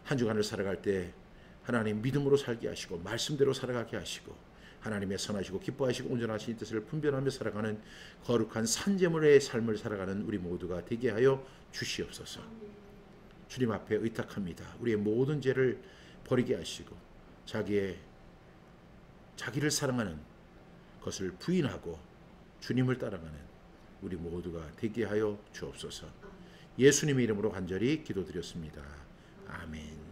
한 주간을 살아갈 때 하나님 믿음으로 살게 하시고 말씀대로 살아가게 하시고 하나님의 선하시고 기뻐하시고 온전하신 뜻을 분별하며 살아가는 거룩한 산재물의 삶을 살아가는 우리 모두가 되게 하여 주시옵소서. 주님 앞에 의탁합니다. 우리의 모든 죄를 버리게 하시고 자기를 사랑하는 것을 부인하고 주님을 따라가는 우리 모두가 되게 하여 주옵소서. 예수님의 이름으로 간절히 기도드렸습니다. 아멘.